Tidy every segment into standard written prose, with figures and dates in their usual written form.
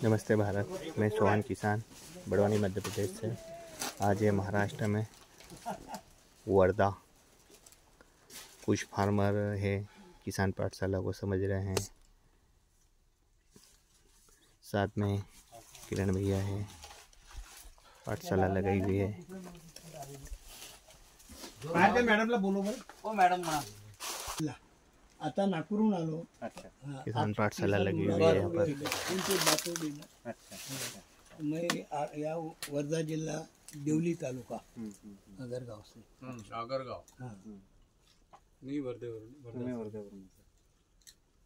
नमस्ते भारत, मैं सोहन किसान बड़वानी मध्य प्रदेश से। आज ये महाराष्ट्र में वर्धा कुछ फार्मर है, किसान पाठशाला को समझ रहे हैं। साथ में किरण भैया है, पाठशाला लगाई हुई है। मॅडमला बोलव बरं। ओ मॅडम म्हणा आता नागपूरहून आलो। अच्छा, किसान पाठशाला लगी हुई है यहाँ पर। अच्छा, मैं या वर्धा जिला देवली तालुका आगरगाव से। आगरगाव। हाँ, मी वर्धेवरून।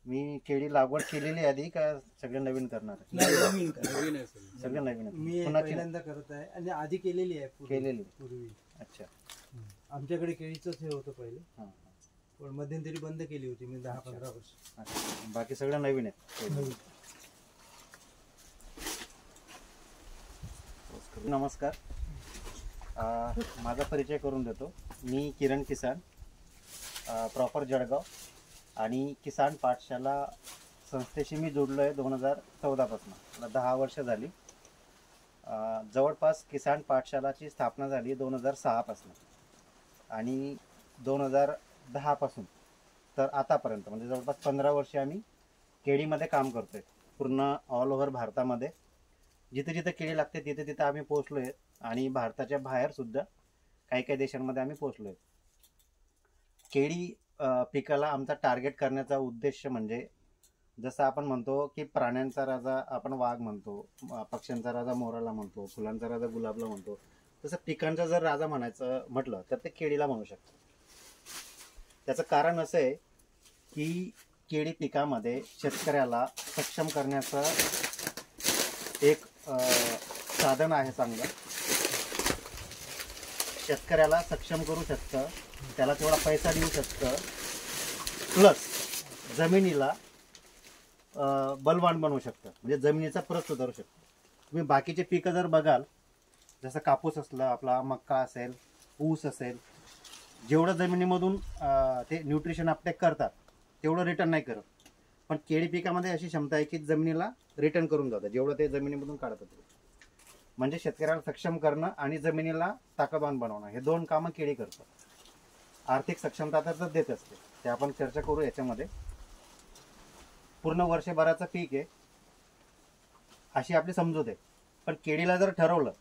मी केळी लागवड केलेली आधी का सगळं नवीन करणार आहे? नवीन करा। नवीन आहे सगळं। सगळं नवीन आहे. मी पुन्हा पहिल्यांदा करत आहे आणि आधी केलेली आहे केलेली. पूर्वी अच्छा. आमच्याकडे केळीचंच हे होतं पहिले, हां. पण मध्यंतरी बंद केली होती मी 10-15 वर्ष। अच्छा. बाकी सगळं नवीन आहे. नमस्कार. माझा परिचय करून देतो. मी किरण किसान, प्रॉपर जळगाव, आणि किसान पाठशाला संस्थेशी मी जोडलो आहे 2014 पासून. मला 10 वर्ष झाली. जवळपास किसान पाठशालाची स्थापना झाली 2006 पासून, आणि 2010 पासून तर आतापर्यंत म्हणजे जवळपास 15 वर्ष आम्ही केळीमध्ये काम करतोय. पूर्ण ऑल ओव्हर भारतामध्ये जिथे जिथे केळी लागते तिथे तिथे आम्ही पोहोचलो आहे, आणि भारताच्या बाहेर सुद्धा काही काही देशांमध्ये आम्ही पोहोचलो आहे. केळी पिकाला आमचा टार्गेट करण्याचा उद्देश म्हणजे, जसं आपण म्हणतो की प्राण्यांचा राजा आपण वाघ म्हणतो, पक्ष्यांचा राजा मोराला म्हणतो, फुलांचा राजा गुलाबला म्हणतो, तसं पिकांचा जर राजा म्हणायचं म्हटलं तर ते केळीला म्हणू शकतो. त्याचं कारण असं आहे की केळी पिकामध्ये शेतकऱ्याला सक्षम करण्याचं एक साधन आहे चांगलं. शेतकऱ्याला सक्षम करू शकतं, त्याला तेवढा पैसा देऊ शकतं, प्लस जमिनीला बलवान बनवू शकतं, म्हणजे जमिनीचा प्रत सुधारू शकतं. तुम्ही बाकीचे पिकं जर बघाल, जसं कापूस असला, आपला मक्का असेल, ऊस असेल, जेवढं जमिनीमधून ते न्यूट्रिशन अपटेक करतात तेवढं रिटर्न नाही करत. पण केळी पिकामध्ये अशी क्षमता आहे की जमिनीला रिटर्न करून जातं जेवढं ते जमिनीमधून काढतात. म्हणजे शेतकऱ्याला सक्षम करणं आणि जमिनीला ताकदवान बनवणं, हे दोन कामं केळी करतात. आर्थिक सक्षमता तर देत असते, ते आपण चर्चा करू याच्यामध्ये. पूर्ण वर्षभराचं पीक आहे अशी आपली समजूत आहे. पण केळीला जर ठरवलं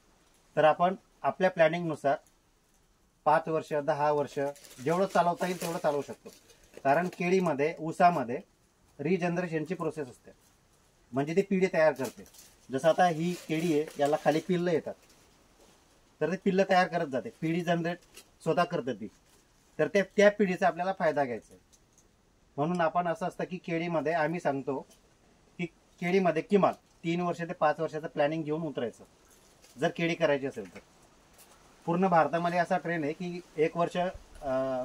तर आपण आपल्या प्लॅनिंगनुसार 5 वर्ष 10 वर्ष जेवढं चालवता येईल तेवढं चालवू शकतो. कारण केळीमध्ये, ऊसामध्ये रिजनरेशनची प्रोसेस असते, म्हणजे ती पिढी तयार करते. जसं आता ही केळी आहे, याला खाली पिल्लं येतात, तर ते पिल्लं तयार करत जाते, पिढी जनरेट स्वतः करते ती. तर त्या पिढीचा आपल्याला फायदा घ्यायचा आहे. म्हणून आपण असं असतं की केळीमध्ये आम्ही सांगतो की केळीमध्ये किमान 3 वर्ष ते 5 वर्षाचं प्लॅनिंग घेऊन उतरायचं जर केळी करायची असेल तर. पूर्ण भारतामध्ये असा ट्रेंड आहे की 1 वर्ष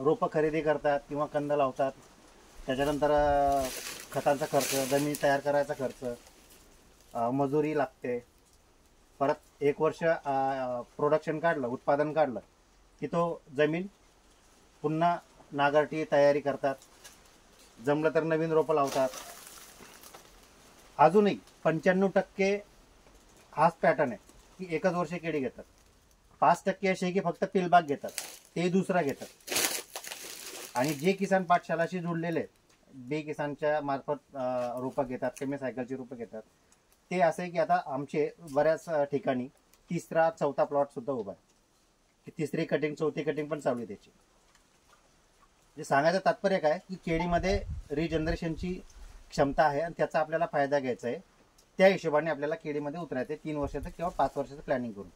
रोपं खरेदी करतात किंवा कंद लावतात, त्याच्यानंतर खतांचा खर्च, जमीन तयार करायचा खर्च, मजुरी लागते, परत 1 वर्ष प्रोडक्शन काढलं, उत्पादन काढलं की तो जमीन पुन्हा नांगरटी तयारी करतात, जमलं तर नवीन रोपं लावतात. अजूनही 95% हाच पॅटर्न आहे की एकच वर्ष केळी घेतात. 5% असे आहे की फक्त पिलबाग घेतात, ते दुसरा घेतात. आणि जे किसान पाठशालाशी जोडलेले बे किसानच्या मार्फत रोपं घेतात, कमी सायकलची रोपं घेतात, ते असं आहे की आता आमचे बऱ्याच ठिकाणी 3रा 4था प्लॉट सुद्धा उभा आहे, की 3री कटिंग 4थी कटिंग पण चालू आहे त्याची. जे सांगायचं तात्पर्य काय की केळीमध्ये रिजनरेशनची क्षमता आहे आणि त्याचा आपल्याला फायदा घ्यायचा आहे. त्या हिशोबाने आपल्याला केळीमध्ये उतरायचं आहे 3 वर्षाचं किंवा 5 वर्षाचं प्लॅनिंग करून.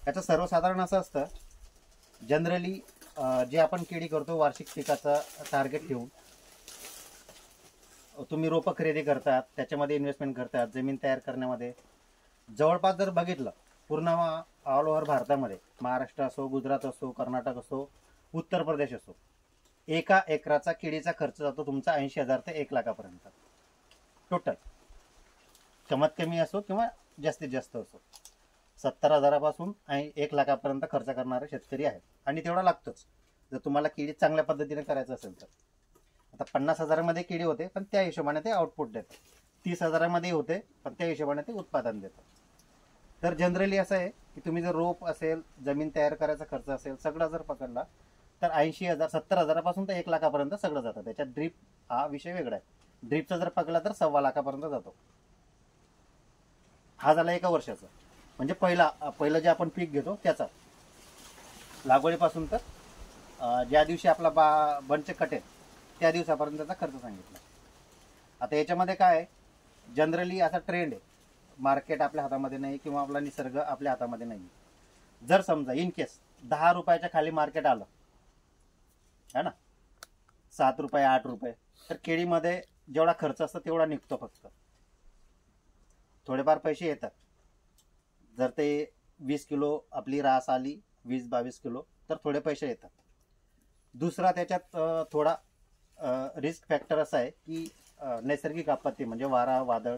याचं सर्वसाधारण असं असतं, जनरली जे आपण केळी करतो वार्षिक पिकाचा टार्गेट ठेवून तुम्ही रोपं खरेदी करतात, त्याच्यामध्ये इन्व्हेस्टमेंट करतात, जमीन तयार करण्यामध्ये. जवळपास जर बघितलं पूर्ण ऑल ओव्हर भारतामध्ये, महाराष्ट्र असो, गुजरात असो, कर्नाटक असो, उत्तर प्रदेश असो, 1 एकराचा केळीचा खर्च जातो तुमचा 80,000 ते 1 लाखापर्यंत टोटल. कमीत कमी असो किंवा जास्तीत जास्त असो, 70,000पासून 1 लाखापर्यंत खर्च करणारे शेतकरी आहेत. आणि तेवढा लागतोच जर तुम्हाला केळी चांगल्या पद्धतीने करायचं असेल तर. आता 50,000 मध्ये केळी होते, पण त्या हिशोबाने ते आउटपुट देतात. 30,000मध्ये होते, पण त्या हिशोबाने ते उत्पादन देतं. तर जनरली असं आहे की तुम्ही जर रोप असेल, जमीन तयार करायचा खर्च असेल, सगळं जर पकडला तर 80,000 70,000पासून तर 1 लाखापर्यंत सगळं जातं. त्याच्यात ड्रीप हा विषय वेगळा आहे. ड्रीपचा जर पकडला तर 1.25 लाखापर्यंत जातो. हा झाला एका वर्षाचा. म्हणजे पहिलं जे आपण पीक घेतो त्याचा लागवडीपासून तर ज्या दिवशी आपला बंच कटेल त्या दिवसापर्यंतचा खर्च सांगितला. आता याच्यामध्ये काय आहे, जनरली असा ट्रेंड आहे, मार्केट आपल्या हातामध्ये नाही किंवा आपला निसर्ग आपल्या हातामध्ये नाही. जर समजा इन केस 10 रुपयाच्या खाली मार्केट आलं है ना, 7 रुपये 8 रुपये, तर केळीमध्ये जेवढा खर्च असतो तेवढा निघतो. फक्त थोडेफार पैसे येतात. जर ते 20 किलो आपली रास आली, 20-22 किलो, तर थोडे पैसे येतात. दुसरा त्याच्यात थोडा रिस्क फॅक्टर असा आहे की नैसर्गिक आपत्ती म्हणजे वारा वादळ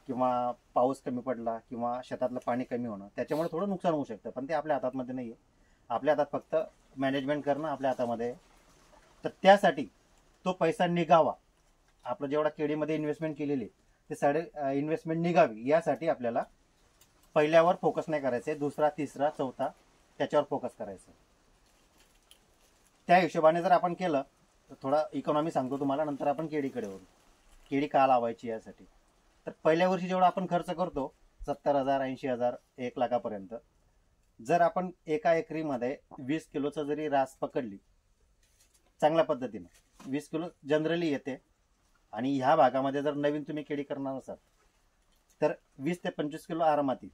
किंवा पाऊस कमी पडला किंवा शेतातलं पाणी कमी होणं, त्याच्यामुळे थोडं नुकसान होऊ शकतं. पण ते आपल्या हातामध्ये नाही आहे. आपल्या हातात फक्त मॅनेजमेंट करणं आपल्या हातामध्ये आहे. तर त्यासाठी तो पैसा निघावा, आपलं जेवढा केळीमध्ये इन्व्हेस्टमेंट केलेली ते साडे इन्व्हेस्टमेंट निघावी यासाठी आपल्याला पहिल्यावर फोकस नाही करायचं आहे. दुसरा, तिसरा, चौथा त्याच्यावर फोकस करायचं. त्या हिशोबाने जर आपण केलं तर थोडा इकॉनॉमी सांगतो तुम्हाला, नंतर आपण केळीकडे वळू. केळी का लावायची यासाठी. तर पहिल्या वर्षी जेवढा आपण खर्च करतो 70,000 80,000 1 लाखापर्यंत, जर आपण एका एकरीमध्ये 20 किलोचं जरी रास पकडली चांगल्या पद्धतीने, 20 किलो जनरली येते. आणि ह्या भागामध्ये जर नवीन तुम्ही केळी करणार असाल तर 20 ते 25 किलो आरामात येईल.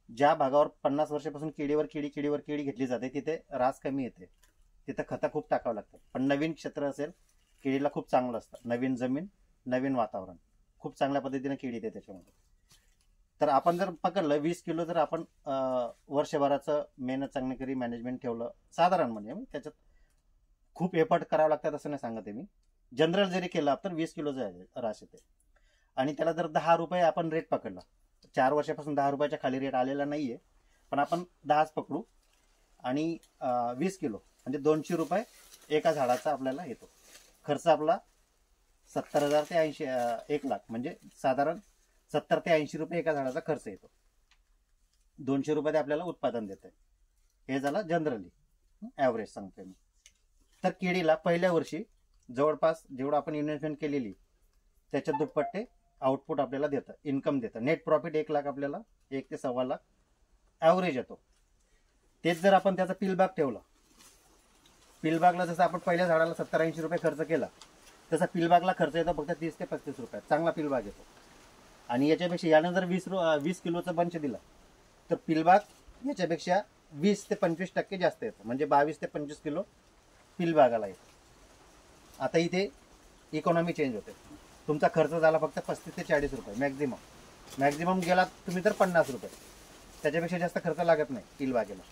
ज्या भागावर 50 वर्षापासून केळीवर केळी घेतली जाते तिथे रास कमी येते, तिथं खतं खूप टाकावं लागतं. पण नवीन क्षेत्र असेल केळीला खूप चांगलं असतं. नवीन जमीन, नवीन वातावरण, खूप चांगल्या पद्धतीने केळी येते त्याच्यामध्ये. तर आपण जर पकडलं 20 किलो, जर आपण वर्षभराचं मेहनत चांगली करी, मॅनेजमेंट ठेवलं, साधारण म्हणजे त्याच्यात खूप एफर्ट करावं लागतात असं नाही सांगते मी, जनरल जरी केलं तर 20 किलोचं रास येते. आणि त्याला जर 10 रुपये आपण रेट पकडला, 4 वर्षापासून 10 रुपयाच्या खाली रेट आलेला नाहीये, पण आपण 10च पकडू आणि 20 किलो म्हणजे 200 रुपये एका झाडाचा आपल्याला येतो. खर्च आपला 70,000 ते 80 1 लाख म्हणजे साधारण 70 ते 80 रुपये एका झाडाचा खर्च येतो. 200 रुपये आपल्याला उत्पादन देत आहे. हे झालं जनरली ॲव्हरेज सांगतोय मी. तर केळीला पहिल्या वर्षी जवळपास जेवढं आपण इन्व्हेस्टमेंट केलेली त्याच्या दुप्पट आउटपुट आपल्याला देतं, इन्कम देतं. नेट प्रॉफिट 1 लाख आपल्याला 1 ते 1.25 लाख ॲव्हरेज येतो. तेच जर आपण त्याचा पिलबाग ठेवला, पिलबागला जसं आपण पहिल्या झाडाला 70-80 रुपये खर्च केला तसा पिलबागला खर्च येतो फक्त 30 ते 35 रुपये. चांगला पिलबाग येतो. आणि याच्यापेक्षा यानं जर 20 किलोचा बंच दिला तर पिलबाग याच्यापेक्षा 20 ते 25% जास्त येतं, म्हणजे 22 ते 25 किलो पिलबागाला येतो. आता इथे इकॉनॉमी चेंज होते. तुमचा खर्च झाला फक्त 35 ते 40 रुपये मॅक्झिमम गेला तुम्ही तर 50 रुपये, त्याच्यापेक्षा जास्त खर्च लागत नाही पिलबागेला.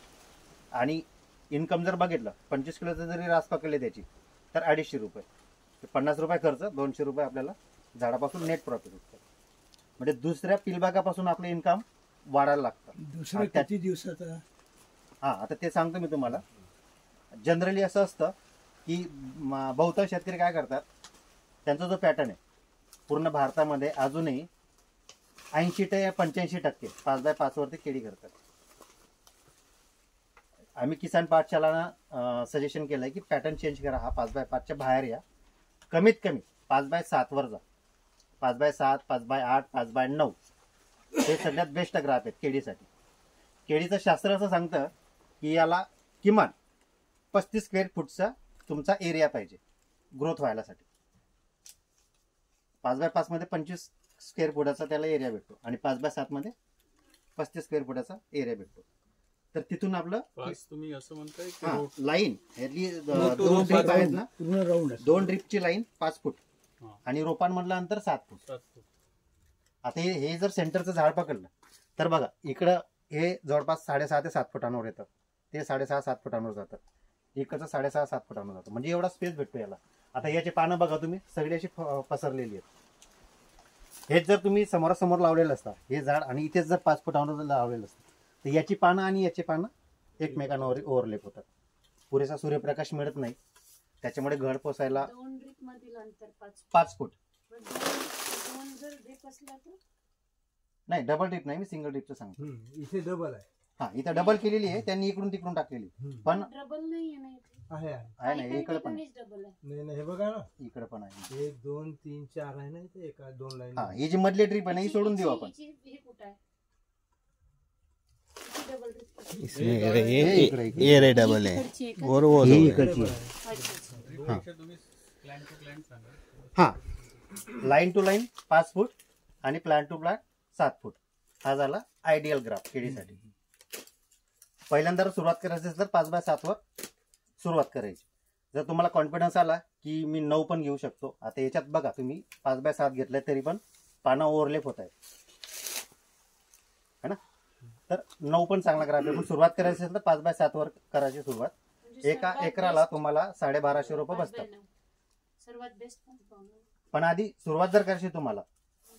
आणि इन्कम जर बघितलं 25 किलोचं जरी रास पकडले त्याची तर 250 रुपये, 50 रुपये खर्च, 200 रुपये आपल्याला झाडापासून नेट प्रॉफिट होतं. म्हणजे दुसऱ्या पिलबागापासून आपलं इन्कम वाढायला लागतं. दुसऱ्या किती दिवसाचा? हां, आता ते सांगतो मी तुम्हाला. जनरली असं असतं की बहुतांश शेतकरी काय करतात, त्यांचा जो पॅटर्न आहे पूर्ण भारतामध्ये अजूनही 80 ते 85% 5x5 वरती केळी करतात. आम्ही किसान पाठशालाना सजेशन केलंय की पॅटर्न चेंज करा, हा 5x5च्या बाहेर या, कमीत कमी 5x7 वर जा. 5x7, 5x8, 5x9 हे सगळ्यात बेस्ट ग्राफ आहेत केळीसाठी. केळीचं शास्त्र असं सांगतं की याला किमान 35 स्क्वेअर फूटचा तुमचा एरिया पाहिजे ग्रोथ व्हायलासाठी. 5x5 मध्ये 25 स्क्वेअर फुटाचा त्याला एरिया भेटतो आणि 5x7 मध्ये 35 स्क्वेअर फुटाचा एरिया भेटतो. तर तिथून आपलं तुम्ही असं म्हणताय लाईन दोन ड्रीप आहेत ना, पूर्ण राऊंड 2 ड्रीपची लाईन 5 फूट आणि रोपांमधलं अंतर 7 फूट. आता हे जर सेंटरचं झाड पकडलं तर बघा इकडं हे जवळपास 6.5 ते 7 फुटांवर येतं, ते 6.5-7 फुटांवर जातं, इकडचं 6.5-7 फुटांवर जातं, म्हणजे एवढा स्पेस भेटतो याला. आता याची पानं बघा तुम्ही, सगळी अशी पसरलेली आहेत. हेच जर तुम्ही समोरासमोर लावलेलं असतं हे झाड आणि इथेच जर 5 फुटांवर लावलेलं असतं तर याची पानं आणि याची पानं एकमेकांवर ओव्हरलेप होतात. पुरेसा सूर्यप्रकाश मिळत नाही, त्याच्यामुळे घड पोसायला 2 ड्रीप मधील अंतर 5 5 फूट दोन जर ड्रिप असला तर नाही, डबल ड्रिप नाही, मी सिंगल ड्रिपचं सांगतो. इथे डबल आहे. हा, इथं डबल केलेली आहे, त्यांनी इकडून तिकडून टाकलेली. पण डबल नाही आहे ना इथे. आहे आहे ना, इकडे पण आहे. डबल आहे. नाही नाही, हे बघा ना, इकडे पण आहे. 1 2 3 4 आहे ना इथे, एका 2 लाईन. हा, ही जी मधली ड्रिप आहे ना, ही सोडून देऊ आपण. हे कुठं आहे? इथे डबल ड्रिप. इसमें ये रे डबल है और वो ही दो है. इकडची आहे. अच्छा. तुम्ही प्लॅन टू प्लॅन सांगा. हा, लाईन टू लाईन 5 फूट आणि प्लांट टू प्लांट 7 फूट. हा झाला आयडियल ग्राफ केळीसाठी. पहिल्यांदा सुरुवात करायची असेल तर 5x7 वर सुरुवात करायची. जर तुम्हाला कॉन्फिडन्स आला की मी 9 पण घेऊ शकतो, आता याच्यात बघा तुम्ही 5x7 घेतलंय तरी पण पानं ओव्हरलेप होत आहेत है ना. तर 9 पण चांगला ग्राफ आहे. पण सुरुवात करायची असेल तर 5x7 वर करायची सुरुवात. म्हणजे एका सर्वात एकराला best तुम्हाला 1250 रुपये 5 बसतात. by 9. सर्वात बेस्ट पण पण आधी सुरुवात जर करायची तुम्हाला,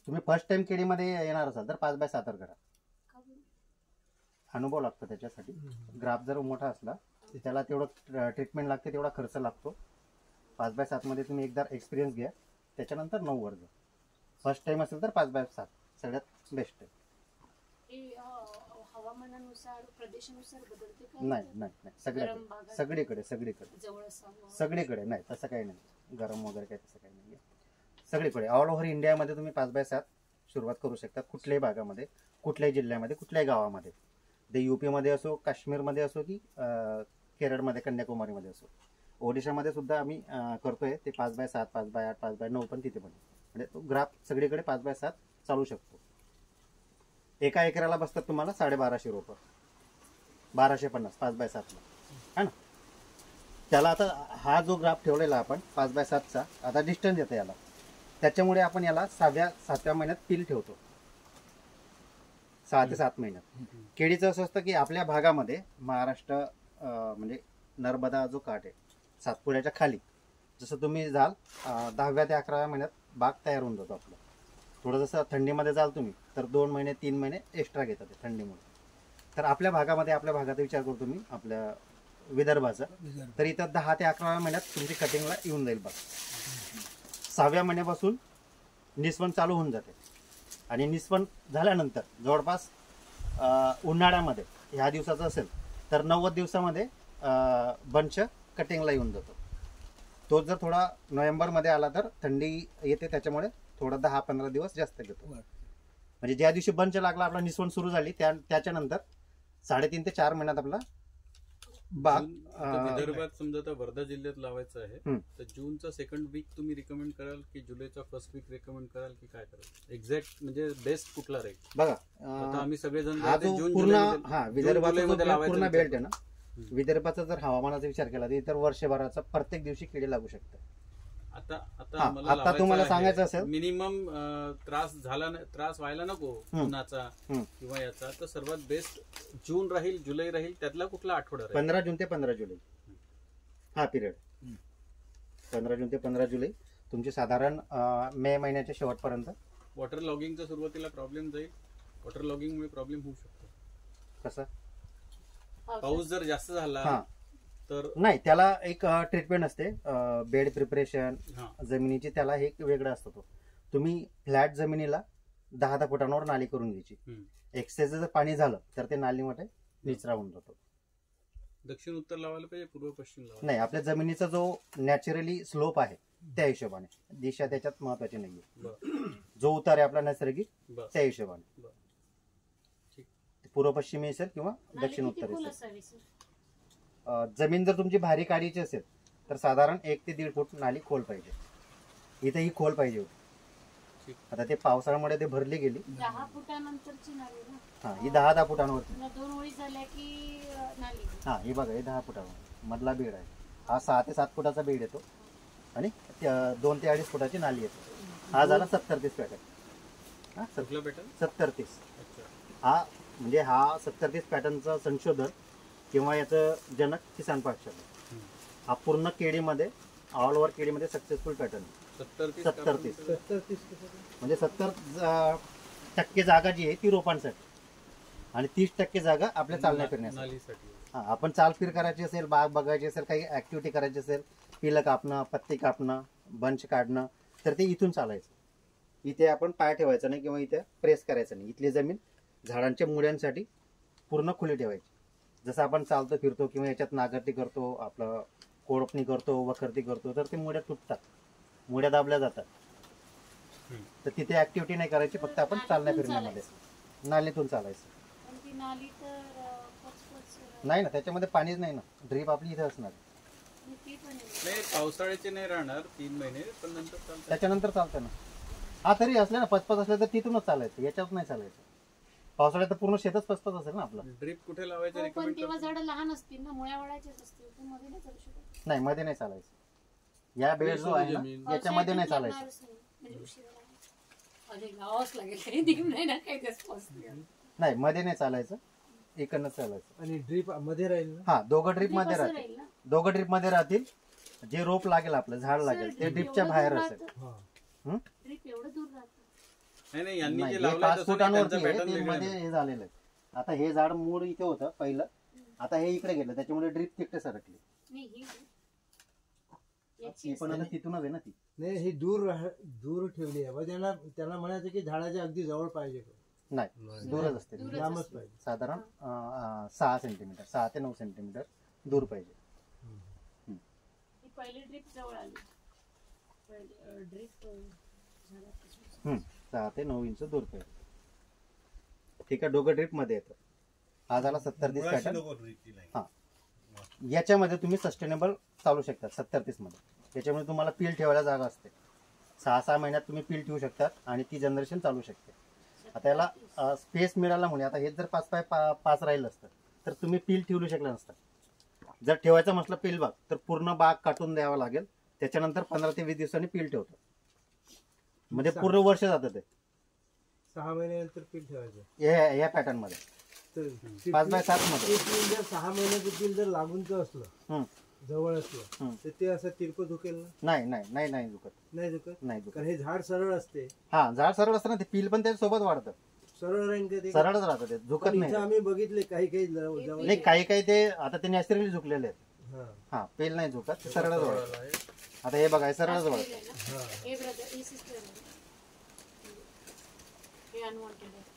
तुम्ही फर्स्ट टाइम केळीमध्ये येणार असाल तर 5x7 वर करा. अनुभव लागतो त्याच्यासाठी. ग्राफ जर मोठा असला त्याला तेवढं ट्रीटमेंट लागते, तेवढा खर्च लागतो. 5x7 मध्ये तुम्ही एकदा एक्सपिरियन्स घ्या, त्याच्यानंतर 9 वर जा. फर्स्ट टाइम असेल तर 5x7 सगळ्यात बेस्ट आहे. हवामानानुसार प्रदेशानुसार बदलते का? नाही नाही नाही, गरम भागात? सगळीकडे सगळीकडे जवळ असावं. सगळीकडे नाही, तसं काही नाही. गरम वगैरे काही तसं काही नाही. सगळीकडे ऑल ओव्हर इंडियामध्ये तुम्ही 5x7 सुरुवात करू शकता. कुठल्याही भागामध्ये, कुठल्याही जिल्ह्यामध्ये, कुठल्याही गावामध्ये. ते यूपीमध्ये असो, काश्मीरमध्ये असो की केरळमध्ये, कन्याकुमारीमध्ये असो. ओडिशामध्ये सुद्धा आम्ही करतोय ते 5x7, 5x8, 5x9 पण तिथे पण. म्हणजे तो ग्राफ सगळीकडे 5x7 चालू शकतो. एका एकराला बसतात तुम्हाला 1250 रुपये, 1250 5x7 ला है ना. त्याला आता हा जो ग्राफ ठेवलेला आपण 5x7चा, आता डिस्टन्स येतं याला, त्याच्यामुळे आपण याला 6व्या महिन्यात पील ठेवतो. 6 ते 7 महिन्यात. केळीचं असं असतं की आपल्या भागामध्ये महाराष्ट्र म्हणजे नर्मदा जो काठ आहे सातपुड्याच्या खाली, जसं तुम्ही जाल 10व्या ते 11व्या महिन्यात बाग तयार होऊन जातो आपलं. थोडं जसं थंडीमध्ये जाल तुम्ही तर 2 महिने 3 महिने एक्स्ट्रा घेतात ते थंडीमुळे. तर आपल्या भागामध्ये, आपल्या भागाचा विचार करतो तुम्ही, आपल्या विदर्भाचा, तर इथं 10 ते 11व्या महिन्यात तुमची कटिंगला येऊन जाईल बाग. 6व्या महिन्यापासून निस्वन चालू होऊन जाते. आणि निस्वन झाल्यानंतर जवळपास उन्हाळ्यामध्ये ह्या दिवसाचं असेल तर 90 दिवसामध्ये बंच कटिंगला येऊन जातो. तो जर थोडा नोव्हेंबरमध्ये आला तर थंडी येते, त्याच्यामुळे थोडा 10-15 दिवस जास्त घेतो. म्हणजे ज्या दिवशी बंच लागला, आपला निस्वन सुरू झाली, त्याच्यानंतर 3.5 ते 4 महिन्यात आपला बाग. आता विदर्भात समजा आता वर्धा जिल्ह्यात लावायचं आहे, हम्म. तर जूनचा सेकंड वीक तुम्ही रिकमेंड कराल की जुलैचा फर्स्ट वीक रिकमेंड कराल की काय कराल? एक्झॅक्ट म्हणजे बेस्ट कुठला राहील? बघा आता आम्ही सगळेजण हा जो जून पूर्ण, जुलैमध्ये- हा जून विदर्भाचा जो जुलैमध्ये लावायचा पूर्ण विचार बेल्ट आहे ना, हम्म. विदर्भाचा जर हवामानाचा विचार केला तर वर्षभराचा प्रत्येक दिवशी किडे लागू शकतात. आता हा, आता तुम्हाला सांगायचं असेल, मिनिमम त्रास व्हायला नको उन्हाचा हम्म. किंवा याचा, तर सर्वात बेस्ट जून राहील, जुलै राहील, त्यातला कुठला आठवडा राहील? 15 जून ते 15 जुलै हा पिरियड. 15 जून ते 15 जुलै तुमची साधारण मे महिन्याच्या शेवटपर्यंत. वॉटर लॉगिंगचा सुरुवातीला प्रॉब्लेम जाईल, वॉटर लॉगिंगमुळे प्रॉब्लेम होऊ शकतो. कसं पाऊस जर जास्त झाला हा. तर नाही, त्याला एक ट्रीटमेंट असते, बेड प्रिपरेशन हा. जमिनीची, त्याला हे वेगळं असतं. तो तुम्ही फ्लॅट जमिनीला 10 फुटांवर नाली करून घ्यायची. हम्म. एक्सेस जर पाणी झालं तर ते नालीमध्ये निचरा होऊन जातो. दक्षिण उत्तर लावायला पाहिजे, पूर्व पश्चिम लावायला? नाही, आपल्या जमिनीचा जो नॅचरली स्लोप आहे त्या हिशोबाने, दिशा त्याच्यात महत्वाची नाहीये. बरं. जो उतार आहे आपला नैसर्गिक बरं. त्या हिशोबाने, बरं. ठीक. पूर्व पश्चिमी असेल किंवा नाली दक्षिण किती उत्तर खोल असेल. असावी सर? जमीन जर तुमची भारी काढीची असेल तर साधारण 1 ते 1.5 फूट नाली खोल पाहिजे. इथे ही खोल पाहिजे होती. ठीक. आता ते पावसाळ्यामुळे ते भरली गेली. 10 फुटानंतरची नाली ना? हा, ही 10 फुटांवरती. पुन्हा 2 ओळी झाल्या की नाली? हा, ही बघा, हे 10 फुटावर मधला बेड आहे. हा 6 ते 7 फुटाचा बेड येतो आणि 2 ते 2.5 फुटाची नाली येते. हा झाला 70-30 पॅटर्न. हा, कुठला पॅटर्न? 70-30. अच्छा. हा म्हणजे हा 70-30 पॅटर्नचा संशोधन किंवा याचं जनक किसान पाठशाला. हा पूर्ण केळीमध्ये, ऑल ओव्हर केळीमध्ये सक्सेसफुल पॅटर्न. 70-30 70-30 70-30 म्हणजे 70% जागा जी आहे ती रोपांसाठी आणि 30% जागा आपल्या चालण्या फिरण्यासाठी. नालीसाठी. हा, आपण चालफिर करायची असेल, बाग बघायची असेल, काही ऍक्टिव्हिटी करायची असेल, पिलं कापणं, पत्ती कापणं, बंच काढणं, तर ते इथून चालायचं. इथे आपण पाय ठेवायचा नाही किंवा इथे प्रेस करायचं नाही. इथली जमीन झाडांच्या मुळ्यांसाठी पूर्ण खुली ठेवायची. जसं आपण चालतो फिरतो किंवा याच्यात नागरती करतो, आपलं कोळपणी करतो, वखरती करतो, तर ते मुळ्या तुटतात, मुळ्या दाबल्या जातात. तर तिथे ऍक्टिव्हिटी नाही करायची, फक्त आपण चालण्या फिरण्यामध्ये. नालीतून चालायचं. पण ती नाली तर पचपच नाही ना, त्याच्यामध्ये पाणीच नाही ना, ड्रीप आपली इथे असणार. आणि ती पण आहे. नाही पावसाळ्याचे नाही राहणार 3 महिने, पण नंतर चालतं. त्याच्यानंतर चालतं ना. हा तरी असले ना पचपच असले तर तिथूनच चालायचं, याच्यात नाही चालायचं. पावसाळ्यात तर पूर्ण शेतच पचपच असेल ना आपलं. ड्रीप कुठे लावायचे हो, पण रेकमेंड तेव्हा करतो? झाडं लहान असतील ना, मुळ्या वळायचेच असतील, तर मध्ये नाही चालू शकत. नाही, मध्ये नाही चालायचं. या बेड जो आहे जमीन. ना याच्यामध्ये नाही चालायचं. लागणारच नाही, म्हणजे उशिरा लागेल. अरे लावावंच लागेल, 3 महिना काही दिवस पोहोचते. नाही, मध्ये नाही चालायचं, इकडनंच चालायचं. आणि ड्रीप मध्ये राहील ना. हा, दोघं ड्रीप मध्ये कसं राहतील. राहील ना? दोघं ड्रीप मध्ये राहतील. जे रोप लागेल आपलं झाड लागेल ते ड्रीपच्या बाहेर असेल. हा. ड्रीप एवढं दूर राहतं. नाही यांनी नाही, जे हे लावलंय 5 तसं नाही, फुटांवरती त्यांचा आहे, पॅटर्न ते वेगळा मध्ये आहे. हे झालेलं आहे. आता हे झाड मूळ इथे होतं पहिलं, आता हे इकडे गेलं, त्याच्यामुळे ड्रीप तिकडे सरकली. नाही ही ती याची पण आता तिथूनच आहे ना ती. नाही ही दूर ठेवली आहे. मग त्यांना म्हणायचं की झाडाच्या अगदी जवळ पाहिजे. नाही, दूरच असते ती. दूरच लांबच असते. पाहिजे. साधारण 6 सेंटीमीटर, 6 ते 9 सेंटीमीटर दूर पाहिजे. ही पहिली ड्रीप जवळ आली. पहिली ड्रीप झाडापासून 6 ते 9 इंच दूर पाहिजे. ठीक आहे, दोघं ड्रीप मध्ये येतं. हा झाला 70-30 पॅटर्न. हा, याच्यामध्ये तुम्ही सस्टेनेबल चालू शकता 70-30 मध्ये. त्याच्यामुळे तुम्हाला पील ठेवायला जागा असते. 6-6 महिन्यात तुम्ही पील ठेवू शकतात आणि ती जनरेशन चालू शकते. आता याला स्पेस मिळाला म्हणून, आता हे जर 5x5 राहिलं असतं तर तुम्ही पील ठेवू शकलं नसतं. जर ठेवायचं म्हटलं पील बाग, तर पूर्ण बाग काटून द्यावा लागेल. त्याच्यानंतर 15 ते 20 दिवसांनी पील ठेवतो, म्हणजे पूर्ण वर्ष जातं ते. 6 महिन्यानंतर पील ठेवायचं. या पॅटर्न मध्ये तर 5x7 मध्ये. ते पील जर 6 महिन्याचं पील जर लागूनच असलं, हम्म. जवळ असलं, तर ते असं तिरपं झुकेल ना. नाही नाही नाही नाही दुखत, नाही झुकत. नाही दुखत. कारण हे झाड सरळ असते. हा, झाड सरळ असतं ना, ते पील पण त्याच्यासोबत वाढतं. सरळ राहील का ते? सरळच राहतं ते, झुकत पण नाही. इथं आम्ही बघितले काही जवळ. नाही, काही काही ते आता ते नॅचरली झुकलेले आहेत. हा. हा, पेल नाही झुकत, ते सरळच वाढतं. आता हे बघा, हे सरळच वाढतं. हा. हे ब्रदर हे सिस्टर हे अनवॉन्टेड आहे.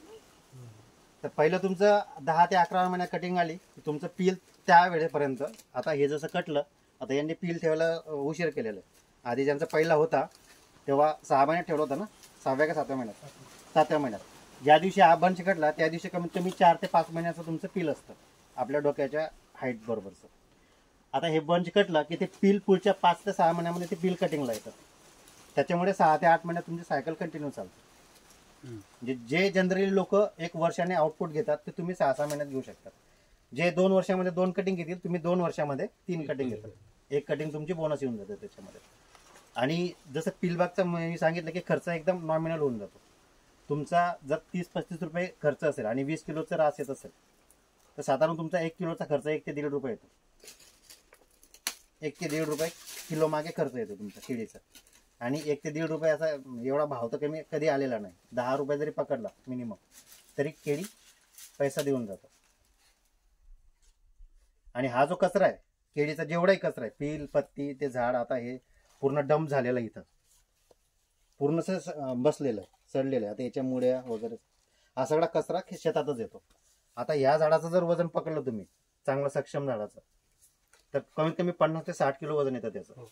तर पहिलं तुमचं 10 ते 11 महिन्यात कटिंग आली की तुमचं पील त्या वेळेपर्यंत. आता हे जसं कटलं, आता यांनी पील ठेवायला उशीर केलेलं आहे. आधी ज्यांचा पहिला होता तेव्हा 6 महिन्यात ठेवला होता ना, 6व्या का 7व्या महिन्यात, 7व्या महिन्यात. ज्या दिवशी हा बंच कटला त्या दिवशी कमीत कमी 4 ते 5 महिन्याचं तुमचं पील असतं आपल्या डोक्याच्या हाईट बरोबरचं. आता हे बंच कटलं की ते पील पुढच्या 5 ते 6 महिन्यामध्ये ते पील कटिंगला येतं. त्याच्यामुळे 6 ते 8 महिन्यात तुमची सायकल कंटिन्यू चालते. म्हणजे जे जनरली लोक 1 वर्षाने आउटपुट घेतात ते तुम्ही 6-6 महिन्यात घेऊ शकता. जे 2 वर्षामध्ये 2 कटिंग घेतील, तुम्ही 2 वर्षामध्ये 3 कटिंग घेतात. 1 कटिंग तुमची बोनस येऊन जाते त्याच्यामध्ये. आणि जसं पीलबागचा मी सांगितलं की खर्च एकदम नॉमिनल होऊन जातो तुमचा. जर 30-35 रुपये खर्च असेल आणि 20 किलोचं रास येत असेल तर साधारण तुमचा 1 किलोचा खर्च 1 ते 1.5 रुपये येतो. 1 ते 1.5 रुपये किलो मागे खर्च येतो तुमचा केळीचा. आणि 1 ते 1.5 रुपये असा एवढा भाव तर कमी कधी आलेला नाही. 10 रुपये जरी पकडला मिनिमम तरी केळी पैसा देऊन जातो. आणि हा जो कचरा आहे केळीचा, जेवढाही कचरा आहे, पील पत्ती ते झाड, आता हे पूर्ण डंप झालेलं इथं पूर्ण बसलेलं आहे, सडलेलं आहे. आता याच्या मुळ्या वगैरे हा सगळा कचरा शेतातच येतो. आता ह्या झाडाचं जर वजन पकडलं तुम्ही चांगलं सक्षम झाडाचं, तर कमीत कमी 50 ते 60 किलो वजन येतं त्याचं,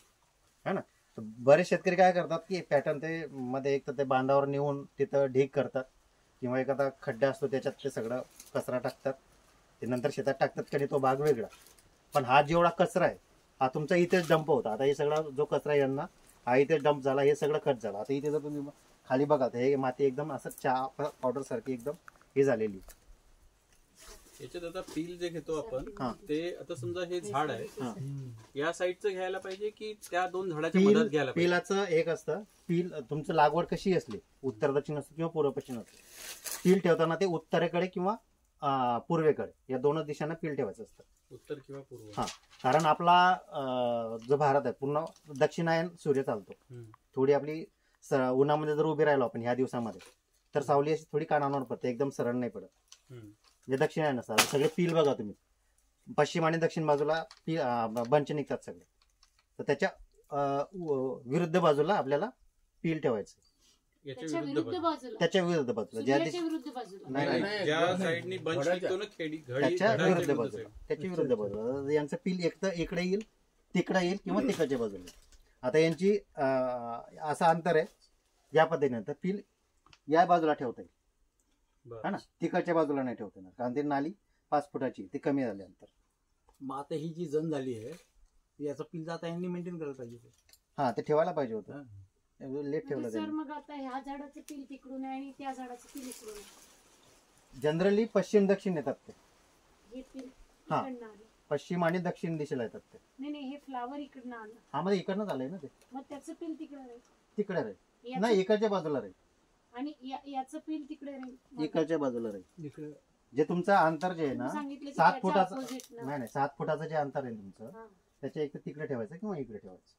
है ना. बरेच शेतकरी काय करतात की पॅटर्न ते मध्ये एक तर ते बांधावर नेऊन तिथं ढीग करतात किंवा एखादा खड्डा असतो त्याच्यात ते सगळं कचरा टाकतात, ते नंतर शेतात टाकतात की तो भाग वेगळा. पण हा जेवढा कचरा आहे हा तुमचा इथेच डंप होता. आता हे सगळा जो कचरा आहे यांना हा इथे डंप झाला, हे सगळं खत झालं. आता इथे जर तुम्ही खाली बघा तर हे माती एकदम असं चहा पावडर सारखी एकदम हे झालेली. याच्यात आता पील जे घेतो आपण हा. ते आता समजा हे झाड आहे या साईडचं घ्यायला पाहिजे की त्या 2 झाडाच्या मधात घ्यायला पाहिजे? पीलाचं एक असतं पील, तुमचं लागवड कशी असली, उत्तर दक्षिण असते किंवा पूर्व पश्चिम असते, पील ठेवताना ते उत्तरेकडे किंवा पूर्वेकडे या 2 दिशांना पील ठेवायचं असतं. उत्तर किंवा पूर्व. हा, कारण आपला जो भारत आहे पूर्ण दक्षिणायन सूर्य चालतो. थोडी आपली उन्हामध्ये जर उभे राहिलो आपण ह्या दिवसामध्ये तर सावली अशी थोडी कानावर पडते, एकदम सरळ नाही पडत. म्हणजे दक्षिणायन असतात. सगळे पील बघा तुम्ही, पश्चिम आणि दक्षिण बाजूला बंच निघतात सगळे, तर त्याच्या विरुद्ध बाजूला आपल्याला पील ठेवायचं. याच्या त्याच्या विरुद्ध विरुद्ध बाजूला त्याच्या विरुद्ध बाजूला ज्या सूर्याच्या विरुद्ध बाजूला नाही, बाजू. ज्या साईडनी बंच निघतो ना खेडी घडी त्याच्या घडाच्या विरुद्ध विरुद्ध बाजूला side. त्याच्या विरुद्ध बाजूला यांचं पील एक तर इकडे येईल तिकडे येईल किंवा तिकडच्या बाजूला येईल. आता यांची असं अंतर आहे या पद्धतीने तर पील या बाजूला ठेवता येईल बरं. हा ना, तिकडच्या बाजूला नाही ठेवता येणार कारण ते नाली 5 फुटाची ती कमी झाली अंतर. मग आता ही जी जण झाली आहे याचा पिल जाता यांनी मेंटेन करायला पाहिजे ते. हा ते ठेवायला पाहिजे होतं, लेट ठेवलं सर त्यांनी. मग आता ह्या झाडाचं पील तिकडून आहे आणि त्या झाडाचं पील इकडून आहे. जनरली पश्चिम दक्षिण येतात ते, हे पील हा. इकडनं आलं. पश्चिम आणि दक्षिण दिशेला येतात ते. नाही हे फ्लावर इकडनं आलं. हा मध्ये इकडनं झालंय ना ते, मग त्याचं पील तिकडे राहील. तिकडे राहील याचं- नाही इकडच्या बाजूला राहील, आणि याचं पील तिकडे राहील. इकडच्या बाजूला राहील. इकडे जे तुमचं अंतर जे आहे ना तुम्ही सांगितलं की 7 त्याच्या फुटाचं opposite ना. नाही 7 फुटाचं जे अंतर आहे तुमचं हा. त्याच्या एक तर तिकडे ठेवायचं किंवा इकडे ठेवायचं.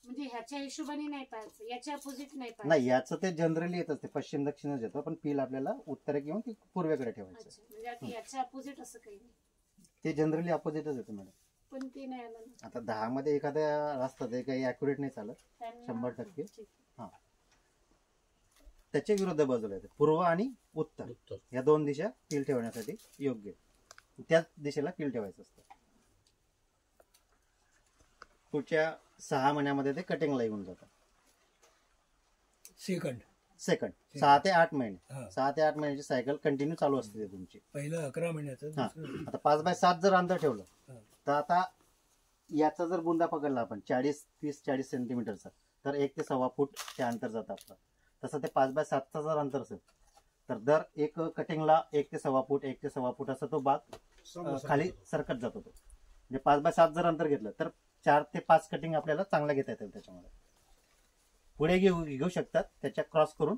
म्हणजे ह्याच्या हिशोबाने नाही पाहायचं, याच्या अपोजिट नाही पाहायचं. नाही याचं ते जनरली येतच ते पश्चिम दक्षिणच येतं पण पील आपल्याला उत्तर किंवा ती पूर्वेकडे ठेवायचं. अच्छा, म्हणजे आता याच्या अपोजिट असं काही नाही, ते जनरली अपोजिटच येतं मॅडम. पण ते नाही आलं ना. आता 10 मध्ये एखाद्या असतं ते काही अॅक्युरेट नाही चालत, त्यांना- 100%. ठीक. त्याच्या विरुद्ध बाजूला येते पूर्व आणि उत्तर उत्तर. या 2 दिशा पील ठेवण्यासाठी योग्य आहे. त्याच दिशेला पील ठेवायचं असतं. पुढच्या 6 महिन्यामध्ये ते कटिंगला येऊन जातं. सेकंड 6 ते 8 महिने, हा. 6 ते 8 महिन्याची सायकल कंटिन्यू चालू असते ते तुमची. पहिलं 11 महिन्याचं हा. दुसरं- आता 5x7 जर अंतर ठेवलं हा. तर आता याचा जर बुंदा पकडला आपण 30-40 सेंटीमीटरचा तर 1 ते 1.25 फूट ते अंतर जातं आपलं. तसं ते 5x7चा जर अंतर असेल तर दर एक कटिंगला 1 ते 1.25 फूट 1 ते 1.25 फूट असं तो बाग खाली सरकत जातो. तो म्हणजे 5x7 जर अंतर घेतलं तर 4 ते 5 कटिंग आपल्याला चांगला घेता येतील त्याच्यामध्ये. पुढे घेऊ शकतात त्याच्या क्रॉस करून,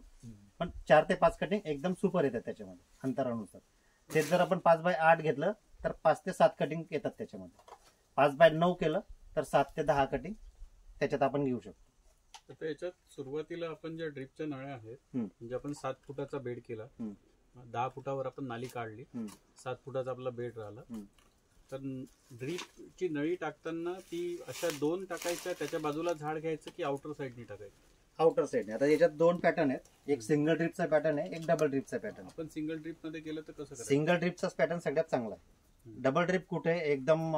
पण 4 ते 5 कटिंग एकदम सुपर येतात त्याच्यामध्ये अंतरानुसार. तेच जर आपण 5x8 घेतलं तर 5 ते 7 कटिंग येतात त्याच्यामध्ये. 5x9 केलं तर 7 ते 10 कटिंग त्याच्यात आपण घेऊ शकतो. आता याच्यात सुरुवातीला आपण ज्या ड्रिपच्या नळ्या आहेत म्हणजे आपण 7 फुटाचा बेड केला, 10 फुटावर आपण नाली काढली, 7 फुटाचा आपला बेड राहिला. तर ड्रीपची नळी टाकताना ती अशा 2 टाकायच्या, त्याच्या बाजूला झाड घ्यायचं की आउटर साईडनी टाकायचं? Outer side. आता याच्यात 2 पॅटर्न आहेत, एक सिंगल ड्रिपचा पॅटर्न आहे, एक डबल ड्रिपचा पॅटर्न. आपण सिंगल ड्रिप मध्ये केलं तर कसं करायचं? सिंगल ड्रिपचाच पॅटर्न सगळ्यात चांगला आहे. डबल ड्रिप कुठे एकदम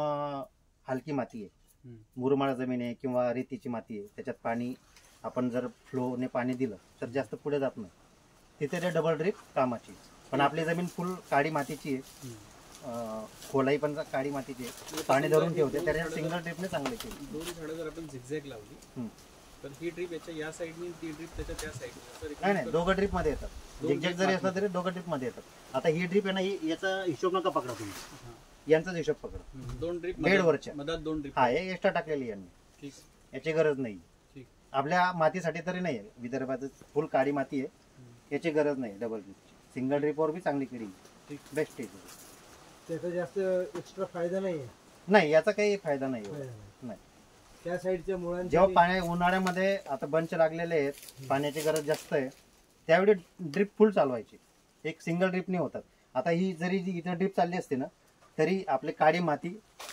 हलकी माती आहे, मुरमाड जमीन आहे किंवा रेतीची माती आहे, त्याच्यात पाणी आपण जर फ्लोने पाणी दिलं तर जास्त पुढे जात नाही, तिथे ते डबल ड्रिप कामाची. पण आपली जमीन फुल काळी मातीची आहे, खोलाई पण काळी मातीची आहे, पाणी धरून ठेवते, त्याच्या सिंगल ड्रिपने चांगले केली. 2 झाडं जर आपण झिगझॅग लावली तर ही ड्रिप याच्या या साईडनी, ती ड्रिप त्याच्या त्या साईडनी. नाही दोघं ड्रिप मध्ये येतात. झिगझॅग जरी असलं तरी दोघं ड्रिप मध्ये येतात. आता ही ड्रिप आहे ना, याचा हिशोब नका पकडा तुम्ही, यांचाच हिशोब पकडा. 2 ड्रिप बेडवरच्या मधात 2 ड्रिप. हा हे एक्स्ट्रा टाकलेली यांनी, ठीक याची गरज नाही. ठीक. आपल्या मातीसाठी तरी नाही आहे, विदर्भात फुल काळी माती आहे, याची गरज नाही डबल ड्रिपची. सिंगल ड्रिपवर बी चांगली केली, बेस्ट आहे. त्याचा जास्त एक्स्ट्रा फायदा नाही आहे. नाही याचा काही फायदा नाही फायदा एवढा. नाही. नाही. त्या साईडच्या मुळांच्या जेव्हा पाण्या उन्हाळ्यामध्ये आता बंच लागलेले आहेत, पाण्याची गरज जास्त आहे, त्यावेळी ड्रिप फुल चालवायची, एक सिंगल ड्रिपने होतात. आता ही जरी इथं ड्रिप चालली असते ना तरी आपली काळी माती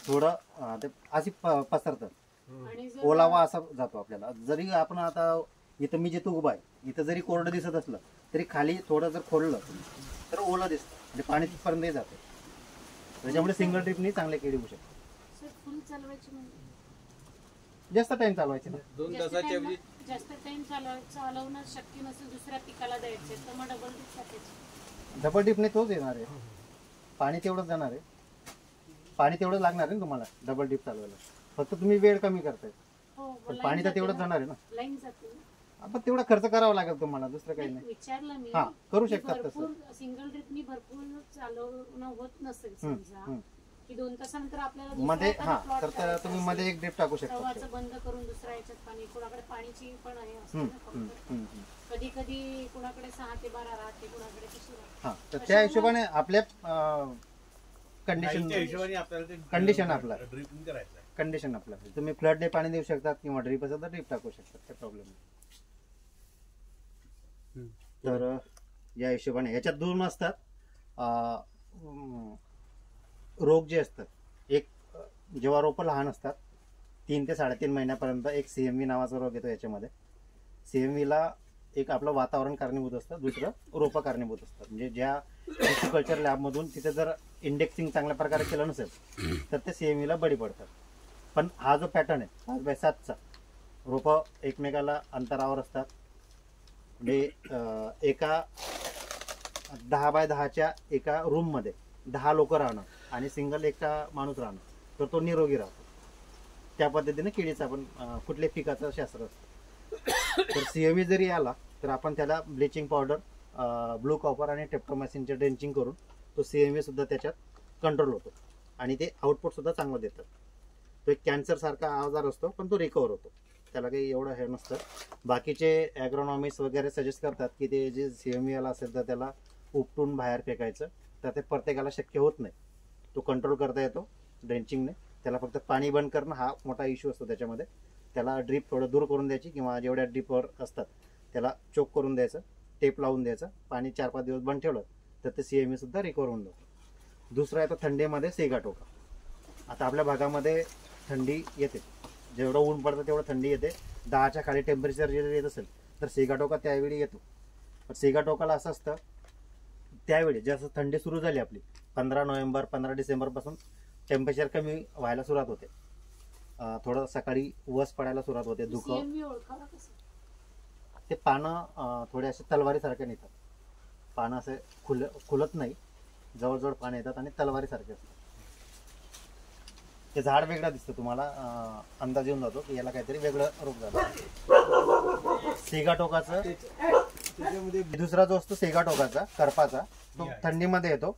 थोडं अशी पसरतं, आणि जर ओलावा असा जातो आपल्याला. जरी आपण आता इथं मी जिथं उभा आहे इथं जरी कोरडं दिसत असलं तरी खाली थोडं जर खोललं तर ओलं दिसतं, म्हणजे पाणी तिथपर्यंत जातं. त्याच्यामुळे सिंगल ड्रिपनी चांगले केळी होऊ शकतात. सर फुल चालवायची म्हणजे जास्त टाइम चालवायचे ना. 2 तासाच्या ऐवजी जास्त टाइम चालवणं शक्य नसेल, दुसऱ्या पिकाला द्यायचे तर मग डबल ड्रिप टाकायची. डबल ड्रिपने तोच येणार आहे, पाणी तेवढंच जाणार आहे, पाणी तेवढं लागणार आहे ना तुम्हाला डबल ड्रिप चालवायला, फक्त तुम्ही वेळ कमी करताय. हो, पण पाणी तर तेवढंच जाणार आहे ना. लाईन जाते ना. आपण तेवढा खर्च करावा लागेल तुम्हाला, दुसरं काही नाही. विचारलं मी हा, करू की शकतात तसं. भरपूर सिंगल ड्रिपनी भरपूर चालवणं होत नसेल समजा की 2 तासानंतर आपल्याला मध्ये दुसरा हा एखादा plot तर करायचा तुम्ही असेल, मध्ये एक ड्रिप टाकू शकता. तवाचं बंद करून दुसऱ्या याच्यात पाणी, कोणाकडे पाणीची पण आहे असते ना कमतरता. कधी कधी कोणाकडे 6 ते 12 राहते, कोणाकडे कशी राहते. हा तर त्या हिशोबाने आपल्या कंडिशन कंडिशन आपला कंडिशन आपला तुम्ही फ्लड डे पाणी देऊ शकतात किंवा ड्रिप असेल तर ड्रिप टाकू शकतात, काही प्रॉब्लेम नाही. तर या हिशोबाने याच्यात 2 असतात रोग जे असतात. एक जेव्हा रोपं लहान असतात 3 ते 3.5 महिन्यापर्यंत एक CMV नावाचा रोग येतो याच्यामध्ये. CMVला एक आपलं वातावरण कारणीभूत असतं, दुसरं रोपं कारणीभूत असतात. म्हणजे ज्या टिश्यूकल्चर लॅबमधून तिथे जर इंडेक्सिंग चांगल्या प्रकारे केलं नसेल तर ते CME बळी पडतात. पण हा जो पॅटर्न आहे 5x7चा, रोपं एकमेकाला अंतरावर असतात. म्हणजे एका 10x10च्या एका रूममध्ये 10 लोक राहणं आणि सिंगल एकटा माणूस राहणं, तर तो निरोगी राहतो. त्या पद्धतीने केळीचं आपण कुठल्याही पिकाचं शास्त्र असतं. तर CME जरी आला तर आपण त्याला ब्लिचिंग पावडर, ब्लू कॉपर आणि टेप्टोमॅसिनचे ड्रेंचिंग करून तो CME सुद्धा त्याच्यात कंट्रोल होतो आणि ते आउटपुट सुद्धा चांगलं देतात. तो एक कॅन्सर सारखा आजार असतो पण तो रिकवर होतो, त्याला काही एवढं हे नसतं. बाकीचे ॲग्रोनॉमिस्ट वगैरे सजेस्ट करतात की ते जे CME आला असेल तर त्याला उपटून बाहेर फेकायचं, तर ते प्रत्येकाला शक्य होत नाही. तो कंट्रोल करता येतो ड्रेंचिंगने. त्याला फक्त पाणी बंद करणं हा मोठा इश्यू असतो त्याच्यामध्ये. त्याला ड्रीप थोडं दूर करून द्यायची किंवा जेवढ्या ड्रीपवर असतात त्याला चोक करून द्यायचं, टेप लावून द्यायचं. पाणी 4-5 दिवस बंद ठेवलं तर ते CME सुद्धा रिकवर होऊन जातं. दुसरं आहे तो थंडीमध्ये सिगाटोका. आता आपल्या भागामध्ये थंडी येते, जेवढं ऊन पडतं तेवढं थंडी येते. 10च्या खाली टेम्परेचर जर येत असेल तर सिगाटोका त्यावेळी येतो. पण सिगाटोकाला असं असतं, त्यावेळी जसं थंडी सुरू झाली आपली 15 नोव्हेंबर 15 डिसेंबरपासून टेम्परेचर कमी व्हायला सुरुवात होते. थोडं सकाळी वस पडायला सुरुवात होते, धुकं. CME ओळखावा कसं? ते पानं थोडे असे तलवारीसारखे निघतात. पानं असे खुलत नाही, जवळजवळ पानं येतात आणि तलवारीसारखे असतात. ते झाड वेगळं दिसतं तुम्हाला, अंदाज येऊन जातो की याला काहीतरी वेगळं रोग झाला. सिगाटोकाचं दुसरा जो असतो सिगाटोकाचा, करपाचा, तो थंडीमध्ये येतो.